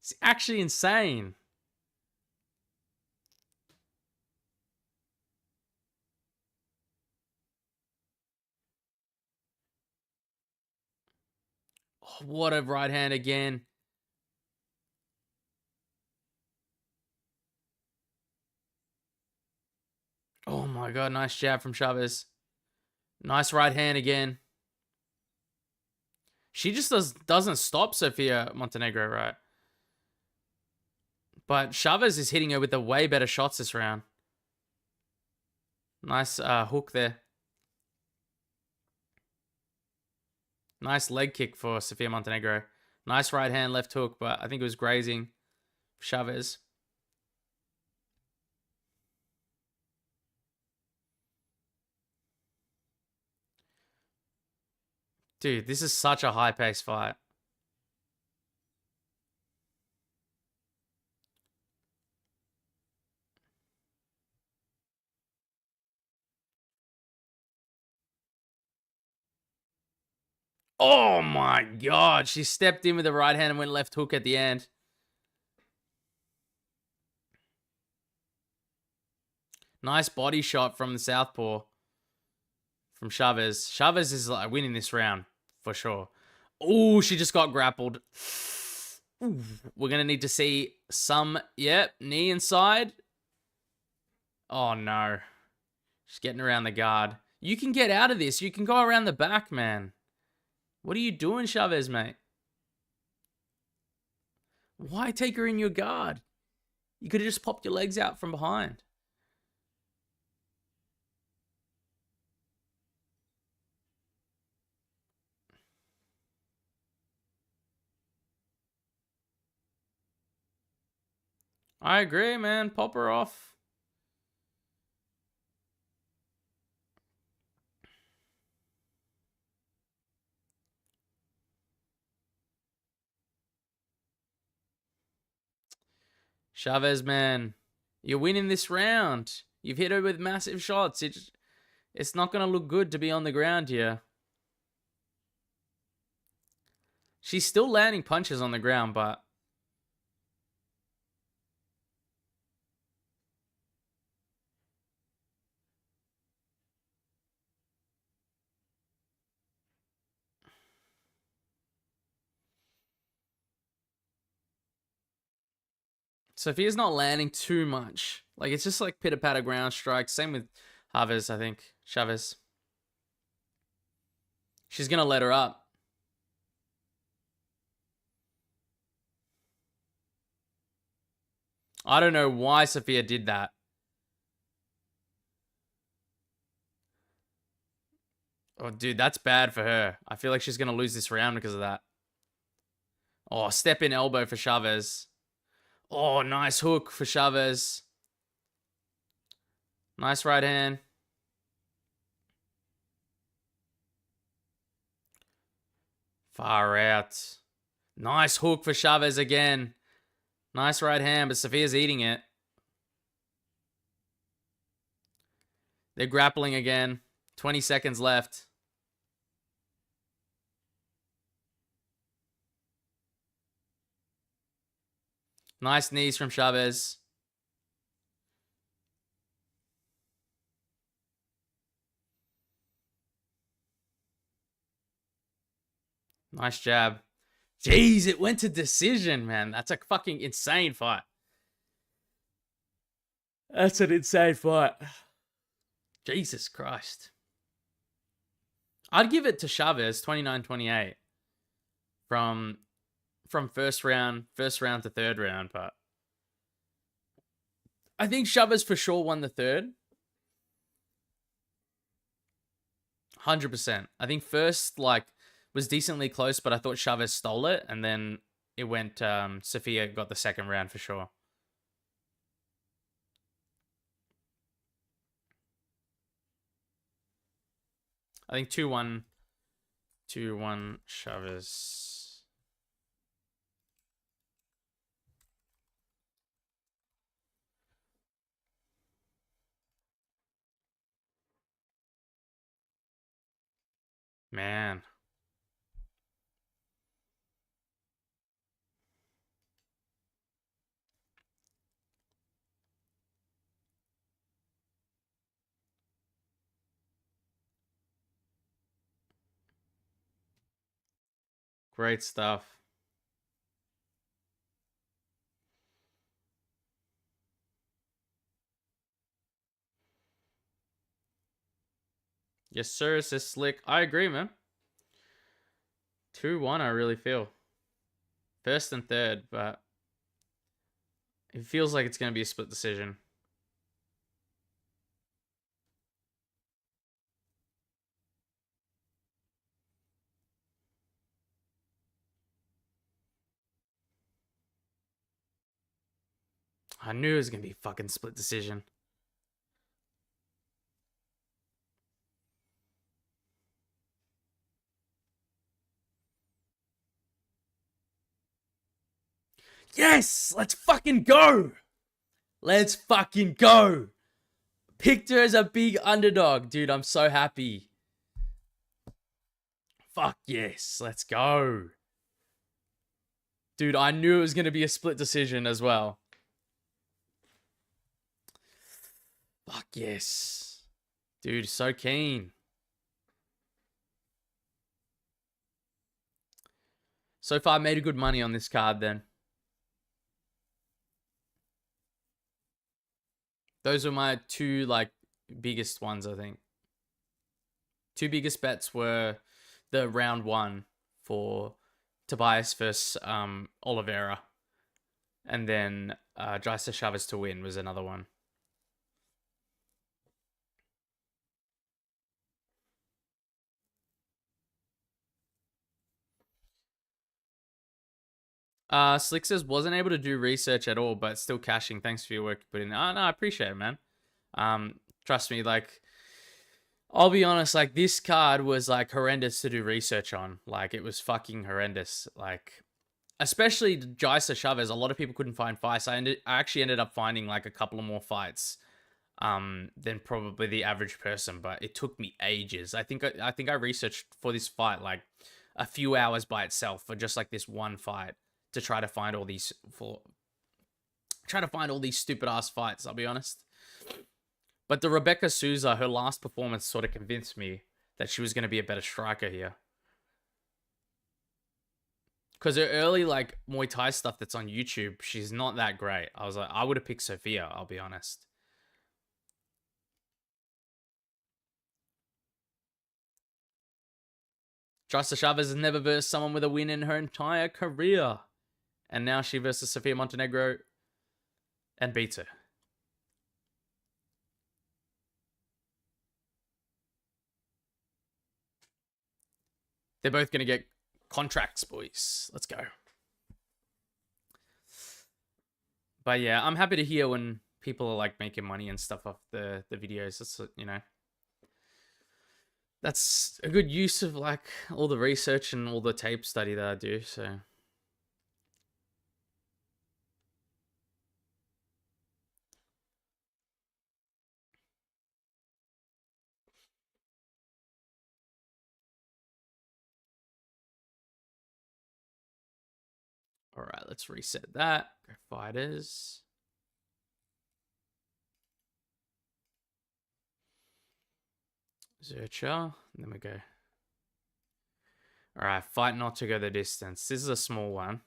It's actually insane. Oh, what a right hand again. Oh my god, nice jab from Chaves. Nice right hand again. She just doesn't stop Sofia Montenegro, right? But Chaves is hitting her with the way better shots this round. Nice hook there. Nice leg kick for Sofia Montenegro. Nice right hand, left hook, but I think it was grazing Chaves. Dude, this is such a high-paced fight. Oh my god, she stepped in with the right hand and went left hook at the end. Nice body shot from the southpaw from Chaves. Chaves is like winning this round for sure. Oh, she just got grappled. Ooh, we're going to need to see some, yep, knee inside. Oh no. She's getting around the guard. You can get out of this. You can go around the back, man. What are you doing, Chaves, mate? Why take her in your guard? You could have just popped your legs out from behind. I agree, man. Pop her off. Chaves, man. You're winning this round. You've hit her with massive shots. It's not going to look good to be on the ground here. She's still landing punches on the ground, but... Sofia's not landing too much. Like, it's just like pitter-patter ground strikes. Same with Chaves, I think. Chaves. She's going to let her up. I don't know why Sofia did that. Oh, dude, that's bad for her. I feel like she's going to lose this round because of that. Oh, step in elbow for Chaves. Oh, nice hook for Chaves. Nice right hand. Far out. Nice hook for Chaves again. Nice right hand, but Sofia's eating it. They're grappling again. 20 seconds left. Nice knees from Chaves. Nice jab. Jeez, it went to decision, man. That's a fucking insane fight. That's an insane fight. Jesus Christ. I'd give it to Chaves, 29-28. From first round to third round, but I think Chaves for sure won the third. 100%. I think first, like, was decently close, but I thought Chaves stole it, and then it went, Sofia got the second round for sure. I think 2-1 Chaves. Man. Great stuff. Yes, sir, says Slick. I agree, man. 2-1, I really feel. First and third, but it feels like it's going to be a split decision. I knew it was going to be a fucking split decision. Yes! Let's fucking go! Let's fucking go! Picked her as a big underdog. Dude, I'm so happy. Fuck yes. Let's go. Dude, I knew it was going to be a split decision as well. Fuck yes. Dude, so keen. So far, made a good money on this card then. Those were my two, like, biggest ones, I think. Two biggest bets were the round one for Tobias versus Oliveira. And then Jeisla Chaves to win was another one. Slick says wasn't able to do research at all, but still cashing. Thanks for your work you put in. Oh, no, I appreciate it, man. Trust me, like, I'll be honest, like, this card was, like, horrendous to do research on. Like, it was fucking horrendous. Like, especially Jeisla Chaves, a lot of people couldn't find fights. I actually ended up finding like a couple of more fights than probably the average person, but it took me ages. I think I researched for this fight like a few hours by itself for just like this one fight to try to find all these stupid ass fights, I'll be honest. But the Rebecca Souza, her last performance sort of convinced me that she was going to be a better striker here. Because her early like Muay Thai stuff that's on YouTube, she's not that great. I was like, I would have picked Sofia, I'll be honest. Jair Chavez has never versed someone with a win in her entire career. And now she versus Sofia Montenegro and beats her. They're both going to get contracts, boys. Let's go. But yeah, I'm happy to hear when people are like making money and stuff off the videos. That's, you know, that's a good use of like all the research and all the tape study that I do. So all right, let's reset that. Go fighters. Zurcher. Then we go. All right, fight not to go the distance. This is a small one.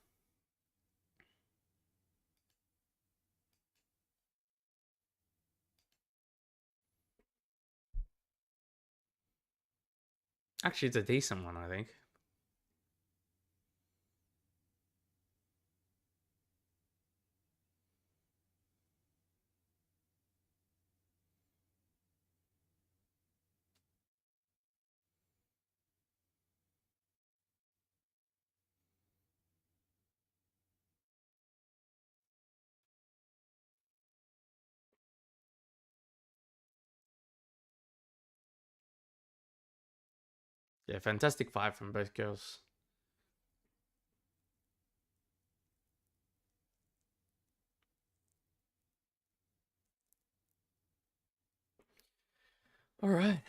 Actually, it's a decent one, I think. Yeah, fantastic fight from both girls. All right.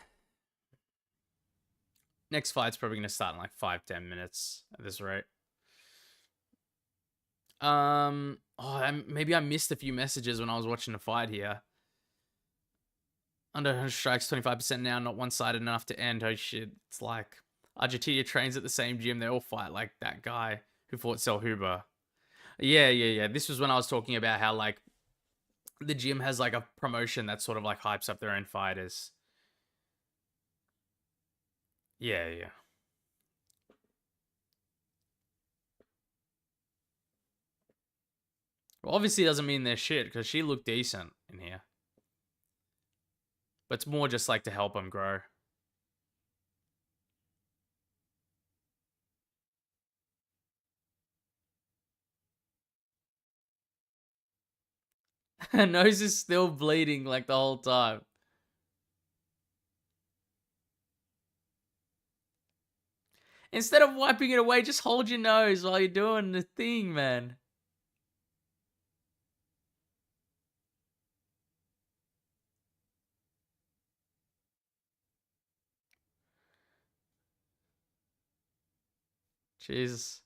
Next fight's probably going to start in like 5-10 minutes at this rate. Maybe I missed a few messages when I was watching the fight here. Under 100 strikes, 25% now, not one-sided enough to end. Oh shit. It's like Argentina trains at the same gym. They all fight like that guy who fought Selhuber. Yeah. This was when I was talking about how like the gym has like a promotion that sort of like hypes up their own fighters. Yeah. Well, obviously doesn't mean they're shit because she looked decent in here. But it's more just like to help them grow. Her nose is still bleeding like the whole time. Instead of wiping it away, just hold your nose while you're doing the thing, man. Jesus.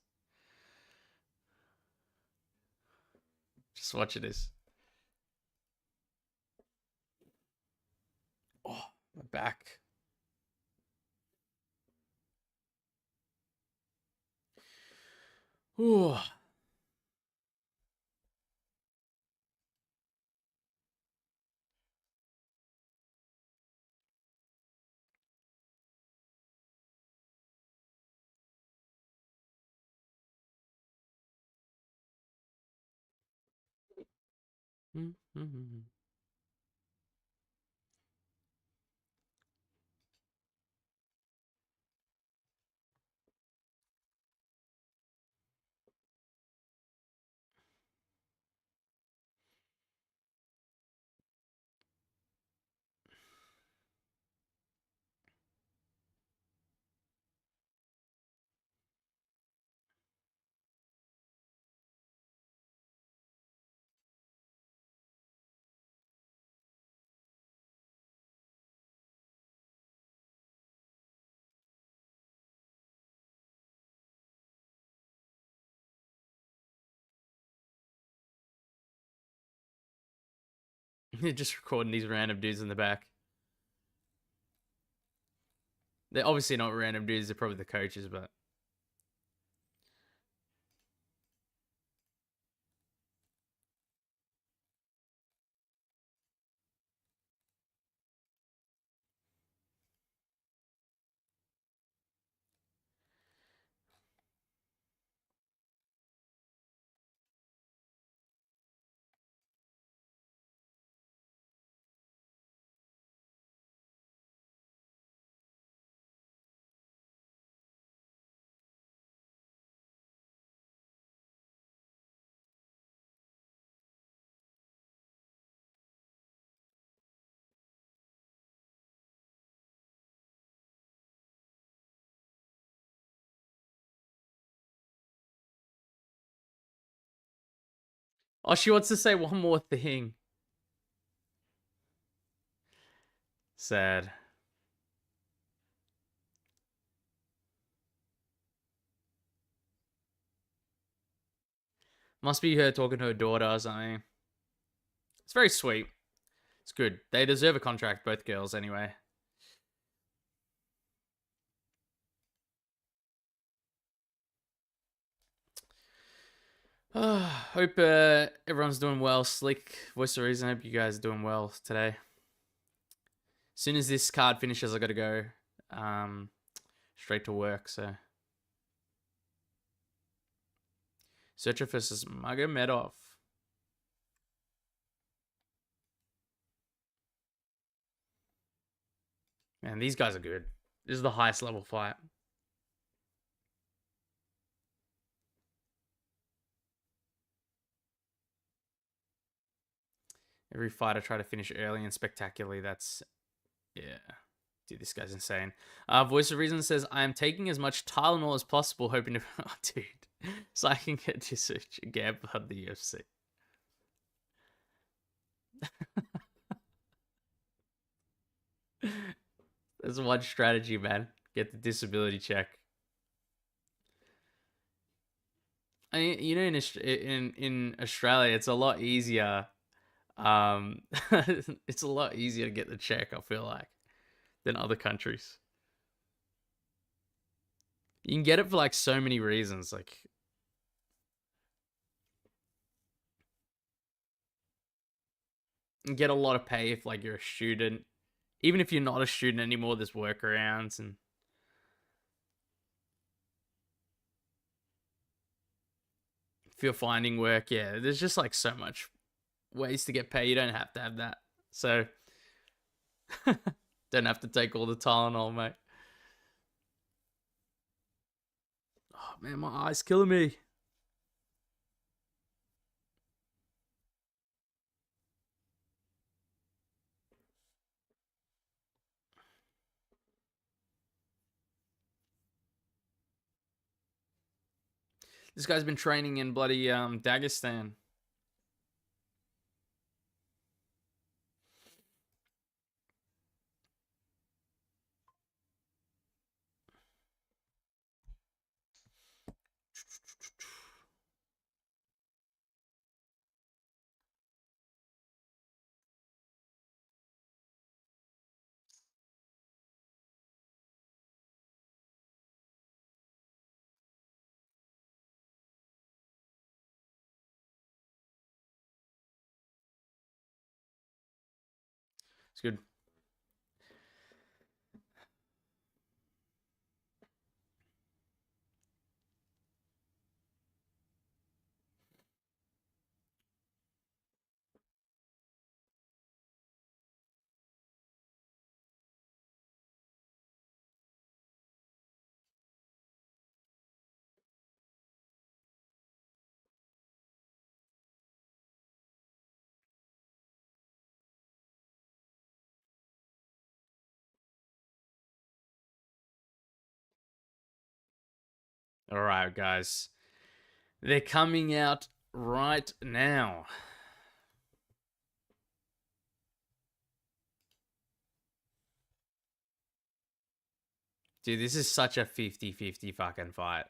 Just watch this. Oh, my back. Ooh. Mm-hmm. Just recording these random dudes in the back. They're obviously not random dudes. They're probably the coaches, but... Oh, she wants to say one more thing. Sad. Must be her talking to her daughter or something. It's very sweet. It's good. They deserve a contract, both girls, anyway. Hope everyone's doing well. Slick, Voice of Reason, hope you guys are doing well today. As soon as this card finishes, I gotta go straight to work, so. Zurcher versus Magomedov. Man, these guys are good. This is the highest level fight. Every fight I try to finish early and spectacularly. That's, yeah. Dude, this guy's insane. Voice of Reason says, I am taking as much Tylenol as possible, hoping to... Oh, dude. So I can get to search a gambler on the UFC. There's one strategy, man. Get the disability check. I mean, you know, in Australia, it's a lot easier. It's a lot easier to get the check, I feel like, than other countries. You can get it for like so many reasons, like you can get a lot of pay if like you're a student. Even if you're not a student anymore, there's workarounds and if you're finding work, yeah, there's just like so much ways to get paid. You don't have to have that. So don't have to take all the Tylenol, mate. Oh man, my eye's killing me. This guy's been training in bloody Dagestan. It's good. All right, guys. They're coming out right now. Dude, this is such a 50-50 fucking fight.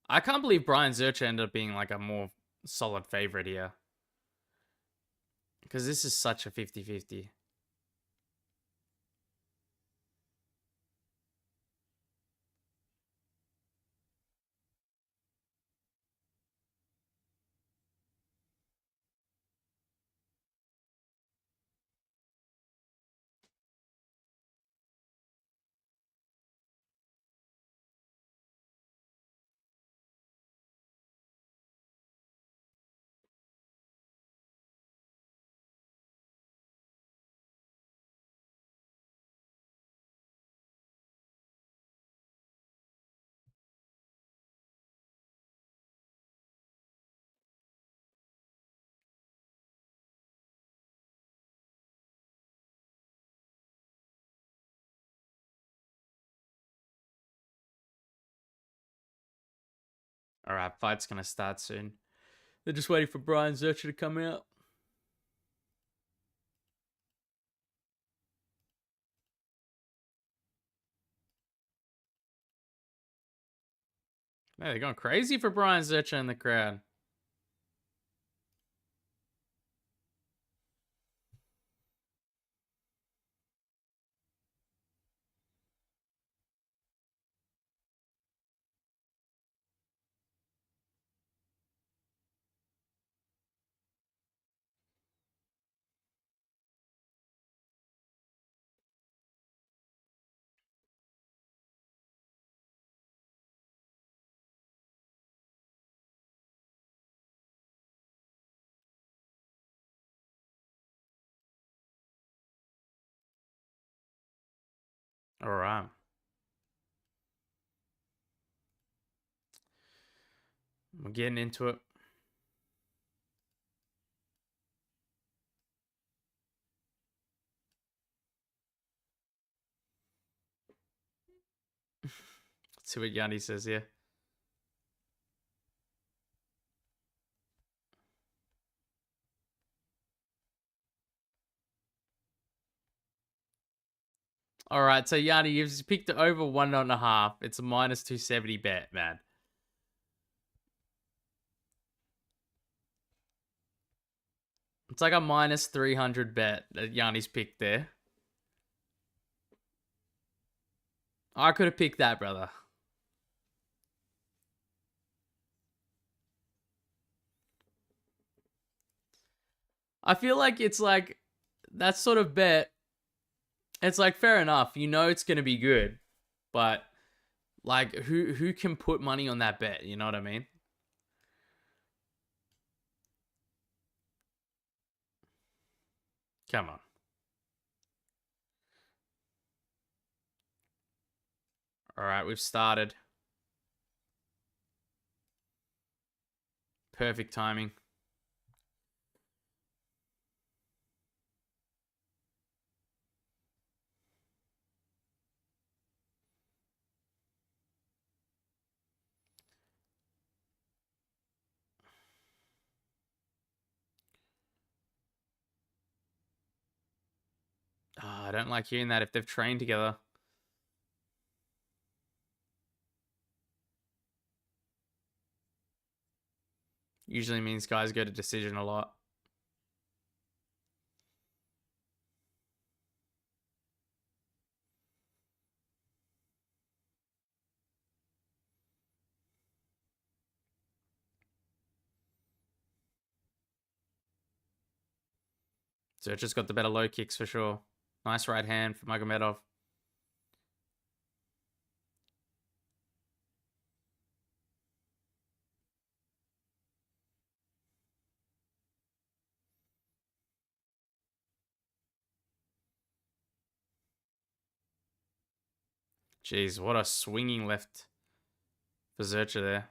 I can't believe Brian Zurcher ended up being like a more solid favorite here. Because this is such a 50-50. All right, fight's going to start soon. They're just waiting for Brian Zurcher to come out. Man, they're going crazy for Brian Zurcher in the crowd. All right. We're getting into it. Let's see what Djani says here. All right, so Djani, you've picked it over 1.5. It's a minus 270 bet, man. It's like a minus 300 bet that Djani's picked there. I could have picked that, brother. I feel like it's like that sort of bet. It's like fair enough. You know it's going to be good. But like who can put money on that bet? You know what I mean? Come on. All right, we've started. Perfect timing. Oh, I don't like hearing that if they've trained together. Usually means guys go to decision a lot. Zurcher's got the better low kicks for sure. Nice right hand for Magomedov. Jeez, what a swinging left for Zurcher there.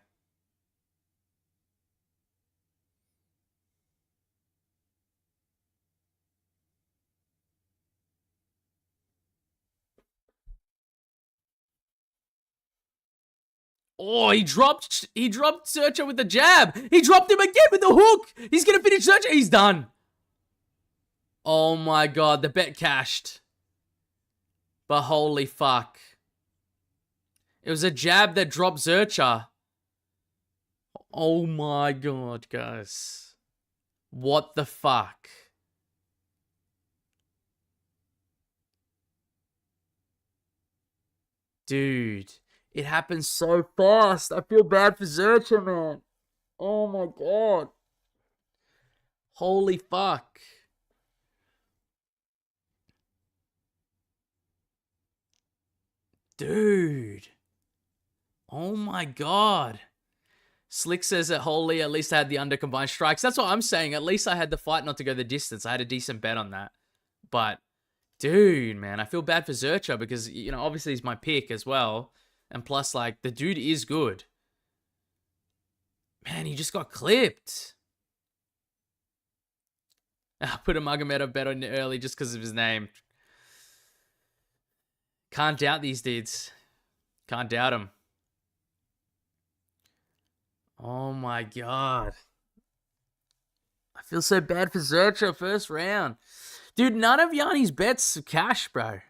Oh, he dropped Zurcher with the jab. He dropped him again with the hook. He's going to finish Zurcher. He's done. Oh my god, the bet cashed. But holy fuck. It was a jab that dropped Zurcher. Oh my god, guys. What the fuck? Dude, it happens so fast. I feel bad for Zurcher, man. Oh my god. Holy fuck. Dude. Oh my god. Slick says that holy, at least I had the under combined strikes. That's what I'm saying. At least I had the fight not to go the distance. I had a decent bet on that. But, dude, man, I feel bad for Zurcher because, obviously he's my pick as well. And plus, like, the dude is good. Man, he just got clipped. I put a Magomedov bet on it early just because of his name. Can't doubt these dudes. Can't doubt him. Oh my god. I feel so bad for Zurcher first round. Dude, none of Djani's bets are cash, bro.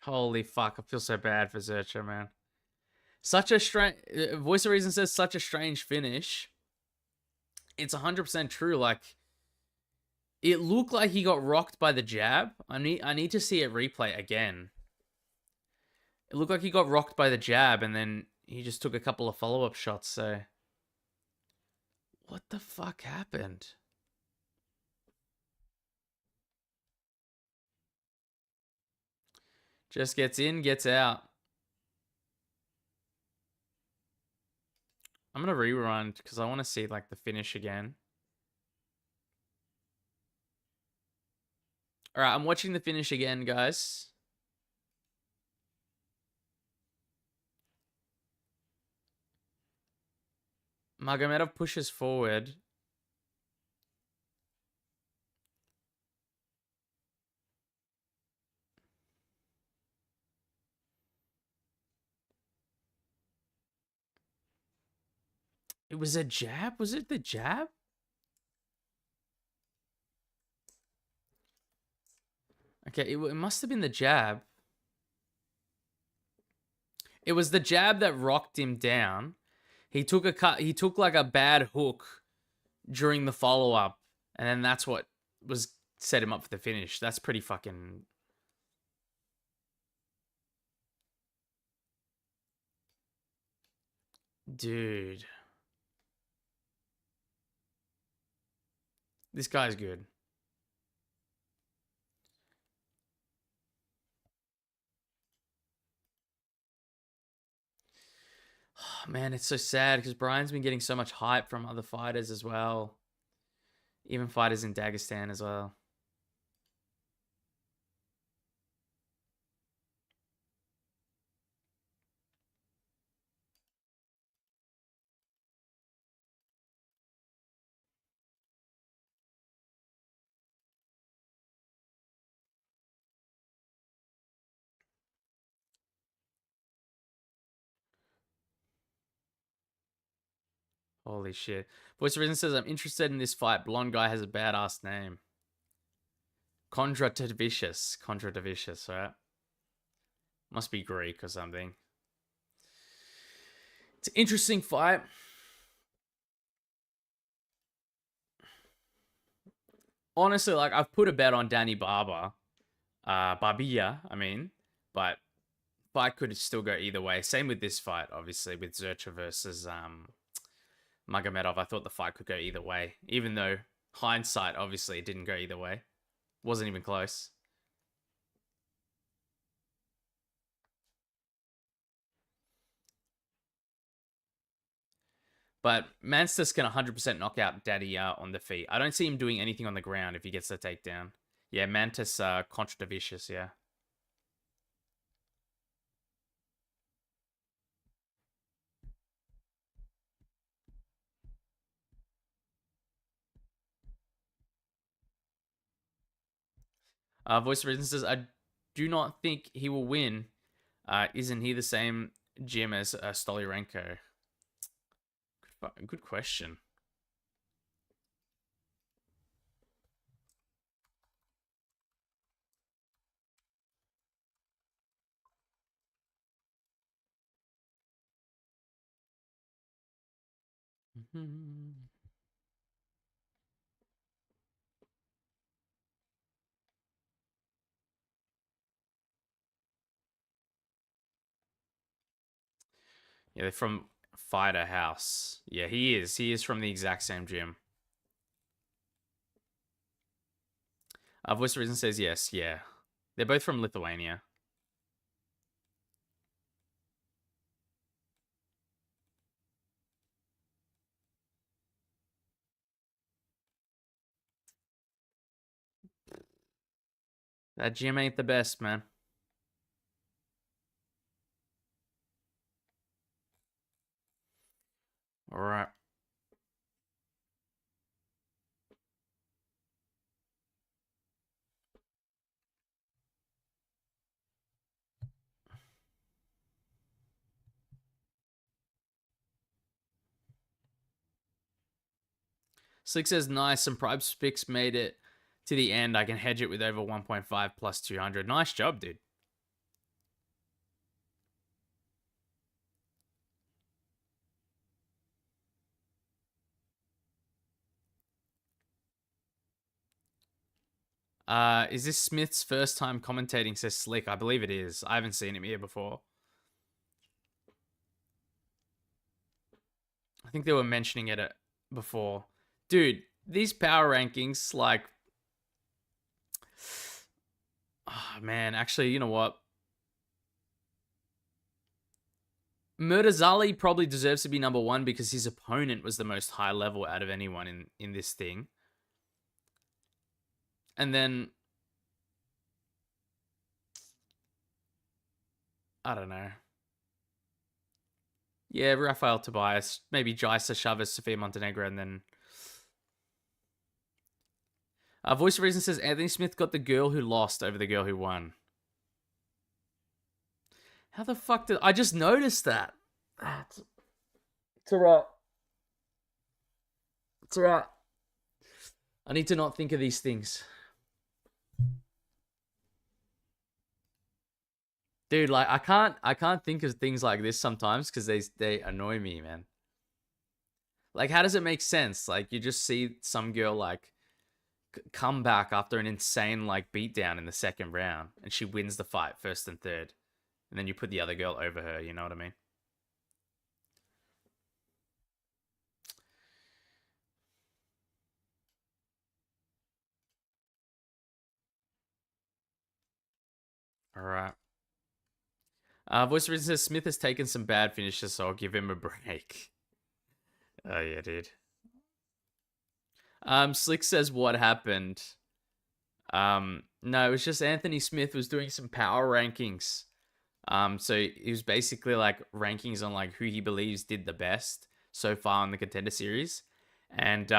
Holy fuck, I feel so bad for Zurcher, man. Such a strange... Voice of Reason says such a strange finish. It's 100% true. Like, it looked like he got rocked by the jab. I need to see it replay again. It looked like he got rocked by the jab, and then he just took a couple of follow-up shots, so... What the fuck happened? Just gets in, gets out. I'm going to rerun because I want to see, like, the finish again. Alright, I'm watching the finish again, guys. Magomedov pushes forward. It was a jab? Was it the jab? Okay, it must have been the jab. It was the jab that rocked him down. He took a cut. He took like a bad hook during the follow-up, and then that's what was set him up for the finish. That's pretty fucking... Dude. This guy's good. Oh, man, it's so sad because Brian's been getting so much hype from other fighters as well. Even fighters in Dagestan as well. Holy shit. Voice of Reason says, I'm interested in this fight. Blonde guy has a badass name. Kondratavicius. Kondratavicius, right? Must be Greek or something. It's an interesting fight. Honestly, like, I've put a bet on Djani Barbir, I mean, but fight could still go either way. Same with this fight, obviously, with Zurcher versus Magomedov. I thought the fight could go either way, even though hindsight, obviously, it didn't go either way. Wasn't even close. But Mantas can 100% knock out Daddy on the feet. I don't see him doing anything on the ground if he gets the takedown. Yeah, Mantas Kondratavicius, yeah. Voice of Reason says, I do not think he will win. Isn't he the same gym as Stoliarenko? Good question. Yeah, they're from Fighter House. Yeah, he is. He is from the exact same gym. Voice of Reason says yes. Yeah, they're both from Lithuania. That gym ain't the best, man. All right. Slick says nice. Some Prime Spix made it to the end. I can hedge it with over 1.5 plus 200. Nice job, dude. Is this Smith's first time commentating? Says Slick. I believe it is. I haven't seen him here before. I think they were mentioning it before. Dude, these power rankings, like, oh, man, actually, you know what? Murtazali probably deserves to be number one because his opponent was the most high level out of anyone in this thing. And then, I don't know. Yeah, Raphael, Tobias, maybe Jeisla, Chaves, Sofia, Montenegro, and then Voice of Reason says Anthony Smith got the girl who lost over the girl who won. How the fuck did I just noticed that? It's alright. It's alright. I need to not think of these things. Dude, like I can't think of things like this sometimes because they annoy me, man. Like, how does it make sense? Like, you just see some girl like come back after an insane like beatdown in the second round, and she wins the fight first and third, and then you put the other girl over her. You know what I mean? All right. Voice of Reason says Smith has taken some bad finishes, so I'll give him a break. Oh yeah, dude. Slick says what happened. No, it was just Anthony Smith was doing some power rankings. So he was basically like rankings on like who he believes did the best so far in the Contender Series, and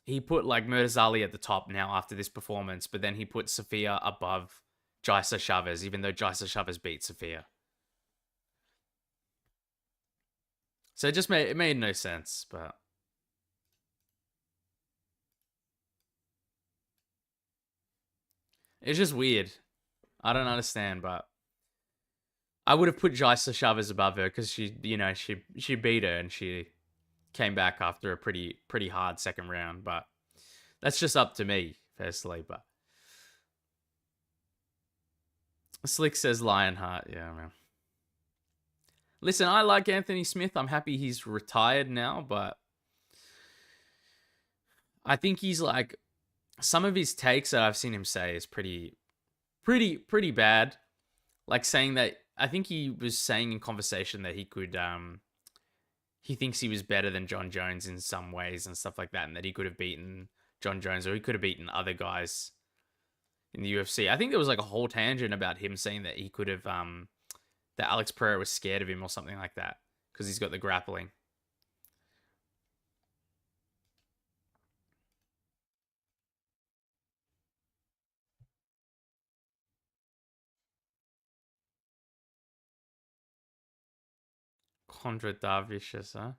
he put like Murtazali at the top now after this performance, but then he put Sofia above Jeisla Chaves, even though Jeisla Chaves beat Sofia. So it made no sense, but it's just weird. I don't understand, but I would have put Jeisla Chaves above her because she beat her and she came back after a pretty hard second round, but that's just up to me personally. But Slick says Lionheart, yeah, man. Listen, I like Anthony Smith. I'm happy he's retired now, but I think he's like some of his takes that I've seen him say is pretty bad. Like saying that I think he was saying in conversation that he thinks he was better than John Jones in some ways and stuff like that, and that he could have beaten John Jones or he could have beaten other guys in the UFC. I think there was like a whole tangent about him saying that he could have that Alex Pereira was scared of him or something like that because he's got the grappling. Kondratavicius, huh?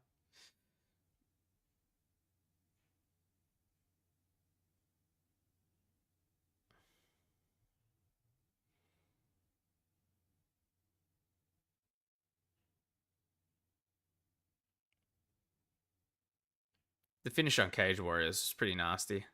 The finish on Cage Warriors is pretty nasty.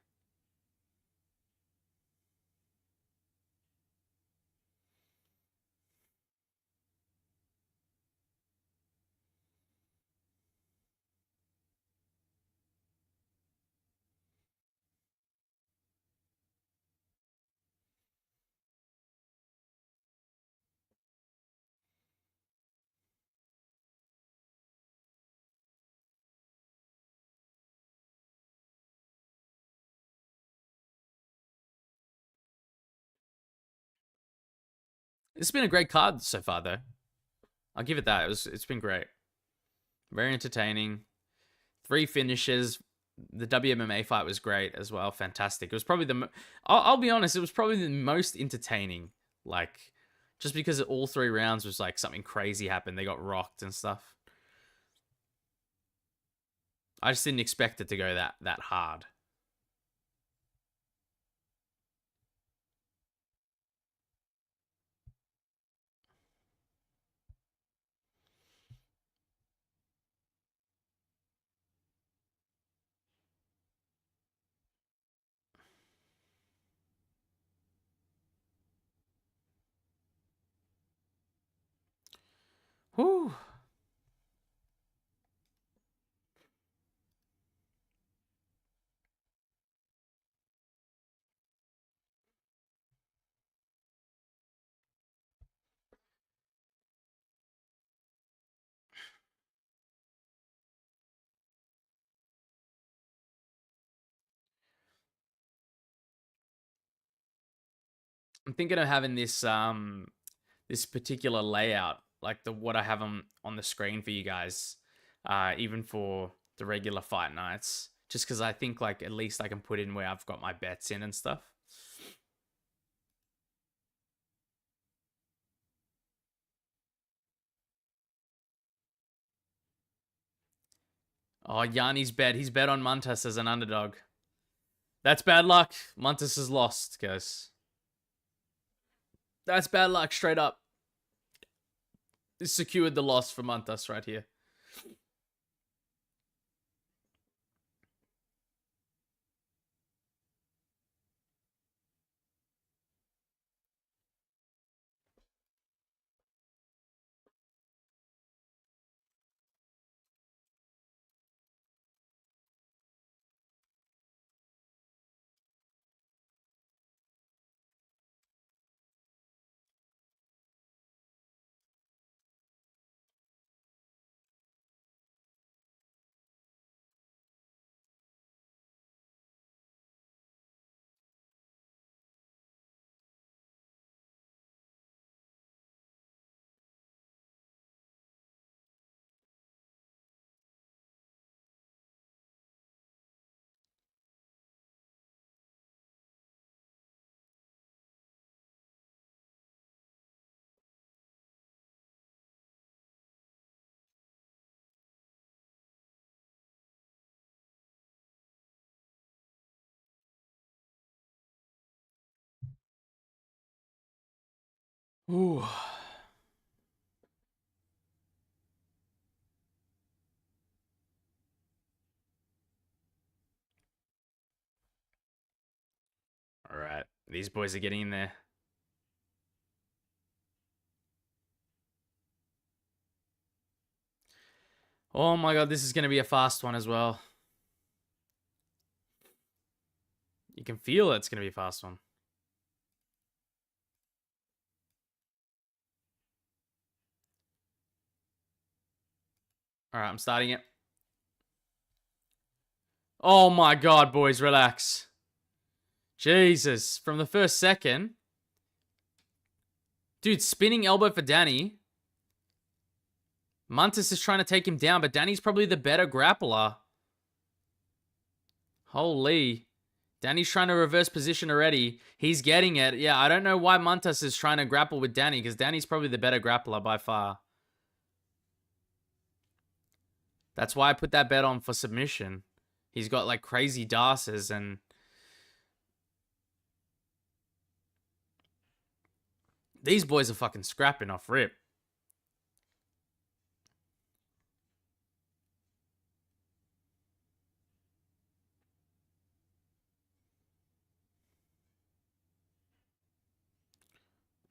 It's been a great card so far, though. I'll give it that. It's been great. Very entertaining. 3 finishes. The WMMA fight was great as well. Fantastic. It was probably I'll be honest, it was probably the most entertaining. Like, just because all 3 rounds was like something crazy happened. They got rocked and stuff. I just didn't expect it to go that hard. Whew. I'm thinking of having this this particular layout, like what I have on the screen for you guys, even for the regular fight nights, just because I think like at least I can put in where I've got my bets in and stuff. Oh, Djani's bet. He's bet on Montas as an underdog. That's bad luck. Montas has lost, guys. That's bad luck, straight up. This secured the loss for Montas right here. Ooh. All right. These boys are getting in there. Oh my god, this is going to be a fast one as well. You can feel it's going to be a fast one. All right, I'm starting it. Oh my god, boys, relax. Jesus, from the first second. Dude, spinning elbow for Djani. Montas is trying to take him down, but Djani's probably the better grappler. Holy. Djani's trying to reverse position already. He's getting it. Yeah, I don't know why Montas is trying to grapple with Djani, because Djani's probably the better grappler by far. That's why I put that bet on for submission. He's got like crazy dasses and... These boys are fucking scrapping off rip.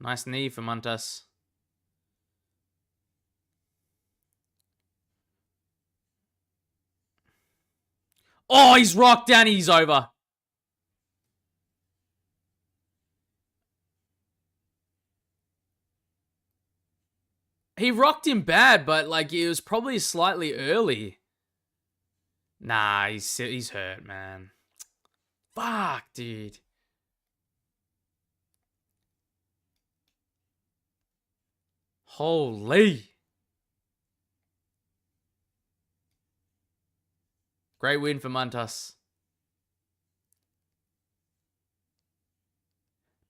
Nice knee for Montas. Oh, he's rocked Djani. He's over. He rocked him bad, but like it was probably slightly early. Nah, he's hurt, man. Fuck, dude. Holy. Great win for Montas.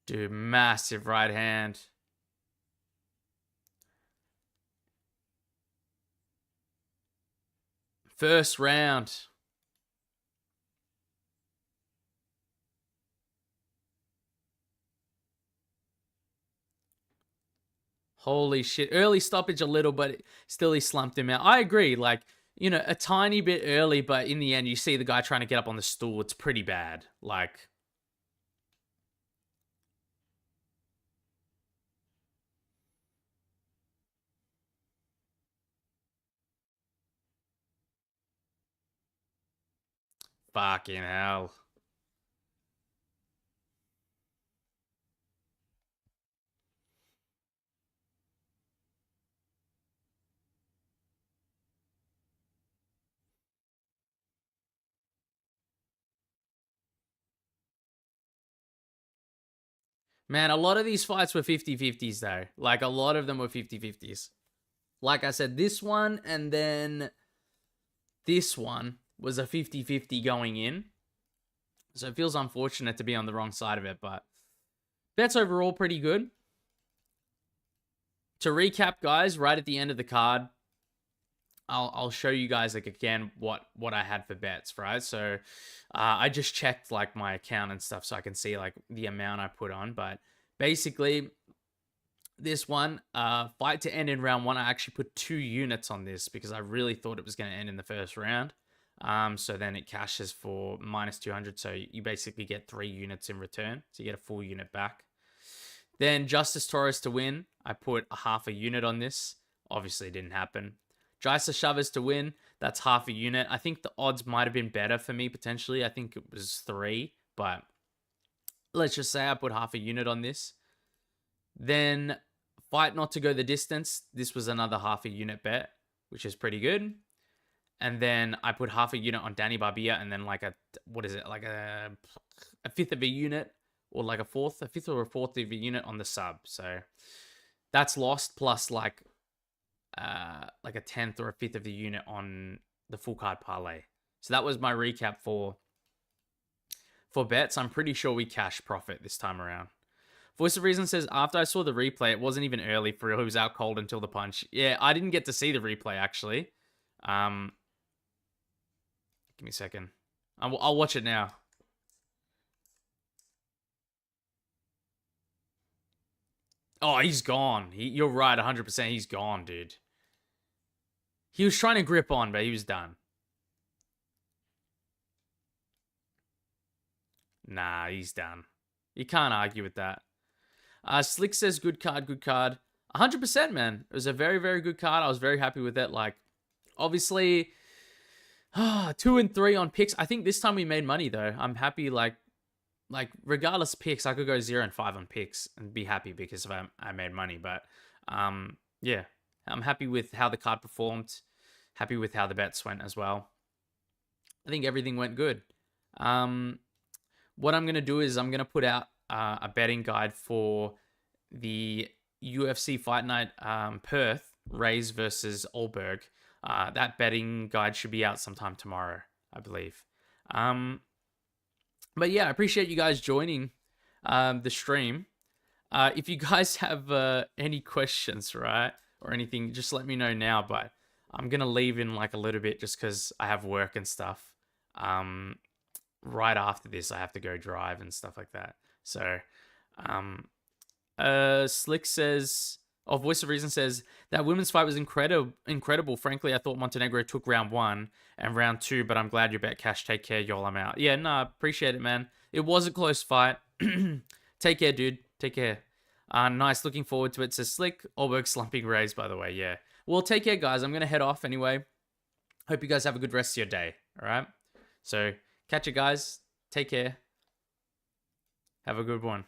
Dude, massive right hand. First round. Holy shit. Early stoppage a little, but still he slumped him out. I agree. Like, you know, a tiny bit early, but in the end, you see the guy trying to get up on the stool. It's pretty bad. Like, fucking hell. Man, a lot of these fights were 50-50s, though. Like, a lot of them were 50-50s. Like I said, this one and then this one was a 50-50 going in. So it feels unfortunate to be on the wrong side of it, but bets overall pretty good. To recap, guys, right at the end of the card, I'll show you guys, like, again, what I had for bets, right? So I just checked, like, my account and stuff so I can see, like, the amount I put on. But basically, this one, fight to end in round 1, I actually put 2 units on this because I really thought it was going to end in the first round. So then it cashes for -200. So you basically get 3 units in return. So you get a full unit back. Then Justice Torres to win. I put a half a unit on this. Obviously, it didn't happen. Jeisla Chaves to win. That's half a unit. I think the odds might have been better for me, potentially. I think it was 3. But let's just say I put half a unit on this. Then fight not to go the distance. This was another half a unit bet, which is pretty good. And then I put half a unit on Djani Barbir, and then like a, what is it? Like a fifth of a unit, or like a fifth or a fourth of a unit on the sub. So that's lost, plus like a tenth or a fifth of the unit on the full card parlay. So that was my recap for bets. I'm pretty sure we cashed profit this time around. Voice of Reason says, after I saw the replay, it wasn't even early for real. He was out cold until the punch. Yeah, I didn't get to see the replay, actually. Give me a second. I'll watch it now. Oh, he's gone. You're right, 100%. He's gone, dude. He was trying to grip on, but he was done. Nah, he's done. You can't argue with that. Slick says, good card, good card. 100%, man. It was a very, very good card. I was very happy with it. Like, obviously, 2 and 3 on picks. I think this time we made money, though. I'm happy, like regardless picks, I could go 0 and 5 on picks and be happy because I made money. But, yeah, I'm happy with how the card performed. Happy with how the bets went as well. I think everything went good. What I'm going to do is I'm going to put out a betting guide for the UFC Fight Night Perth, Reyes versus Olberg. That betting guide should be out sometime tomorrow, I believe. But yeah, I appreciate you guys joining the stream. If you guys have any questions, right, or anything, just let me know now. But I'm going to leave in like a little bit just because I have work and stuff. Right after this, I have to go drive and stuff like that. So, Slick says, Voice of Reason says, that women's fight was incredible. Frankly, I thought Montenegro took round 1 and round 2, but I'm glad you bet cash. Take care, y'all. I'm out. Yeah, no, appreciate it, man. It was a close fight. Take care, dude. Take care. Nice, looking forward to it. Says Slick. Allberg slumping Reyes, by the way. Yeah. Well, take care, guys. I'm going to head off anyway. Hope you guys have a good rest of your day. All right? So, catch you guys. Take care. Have a good one.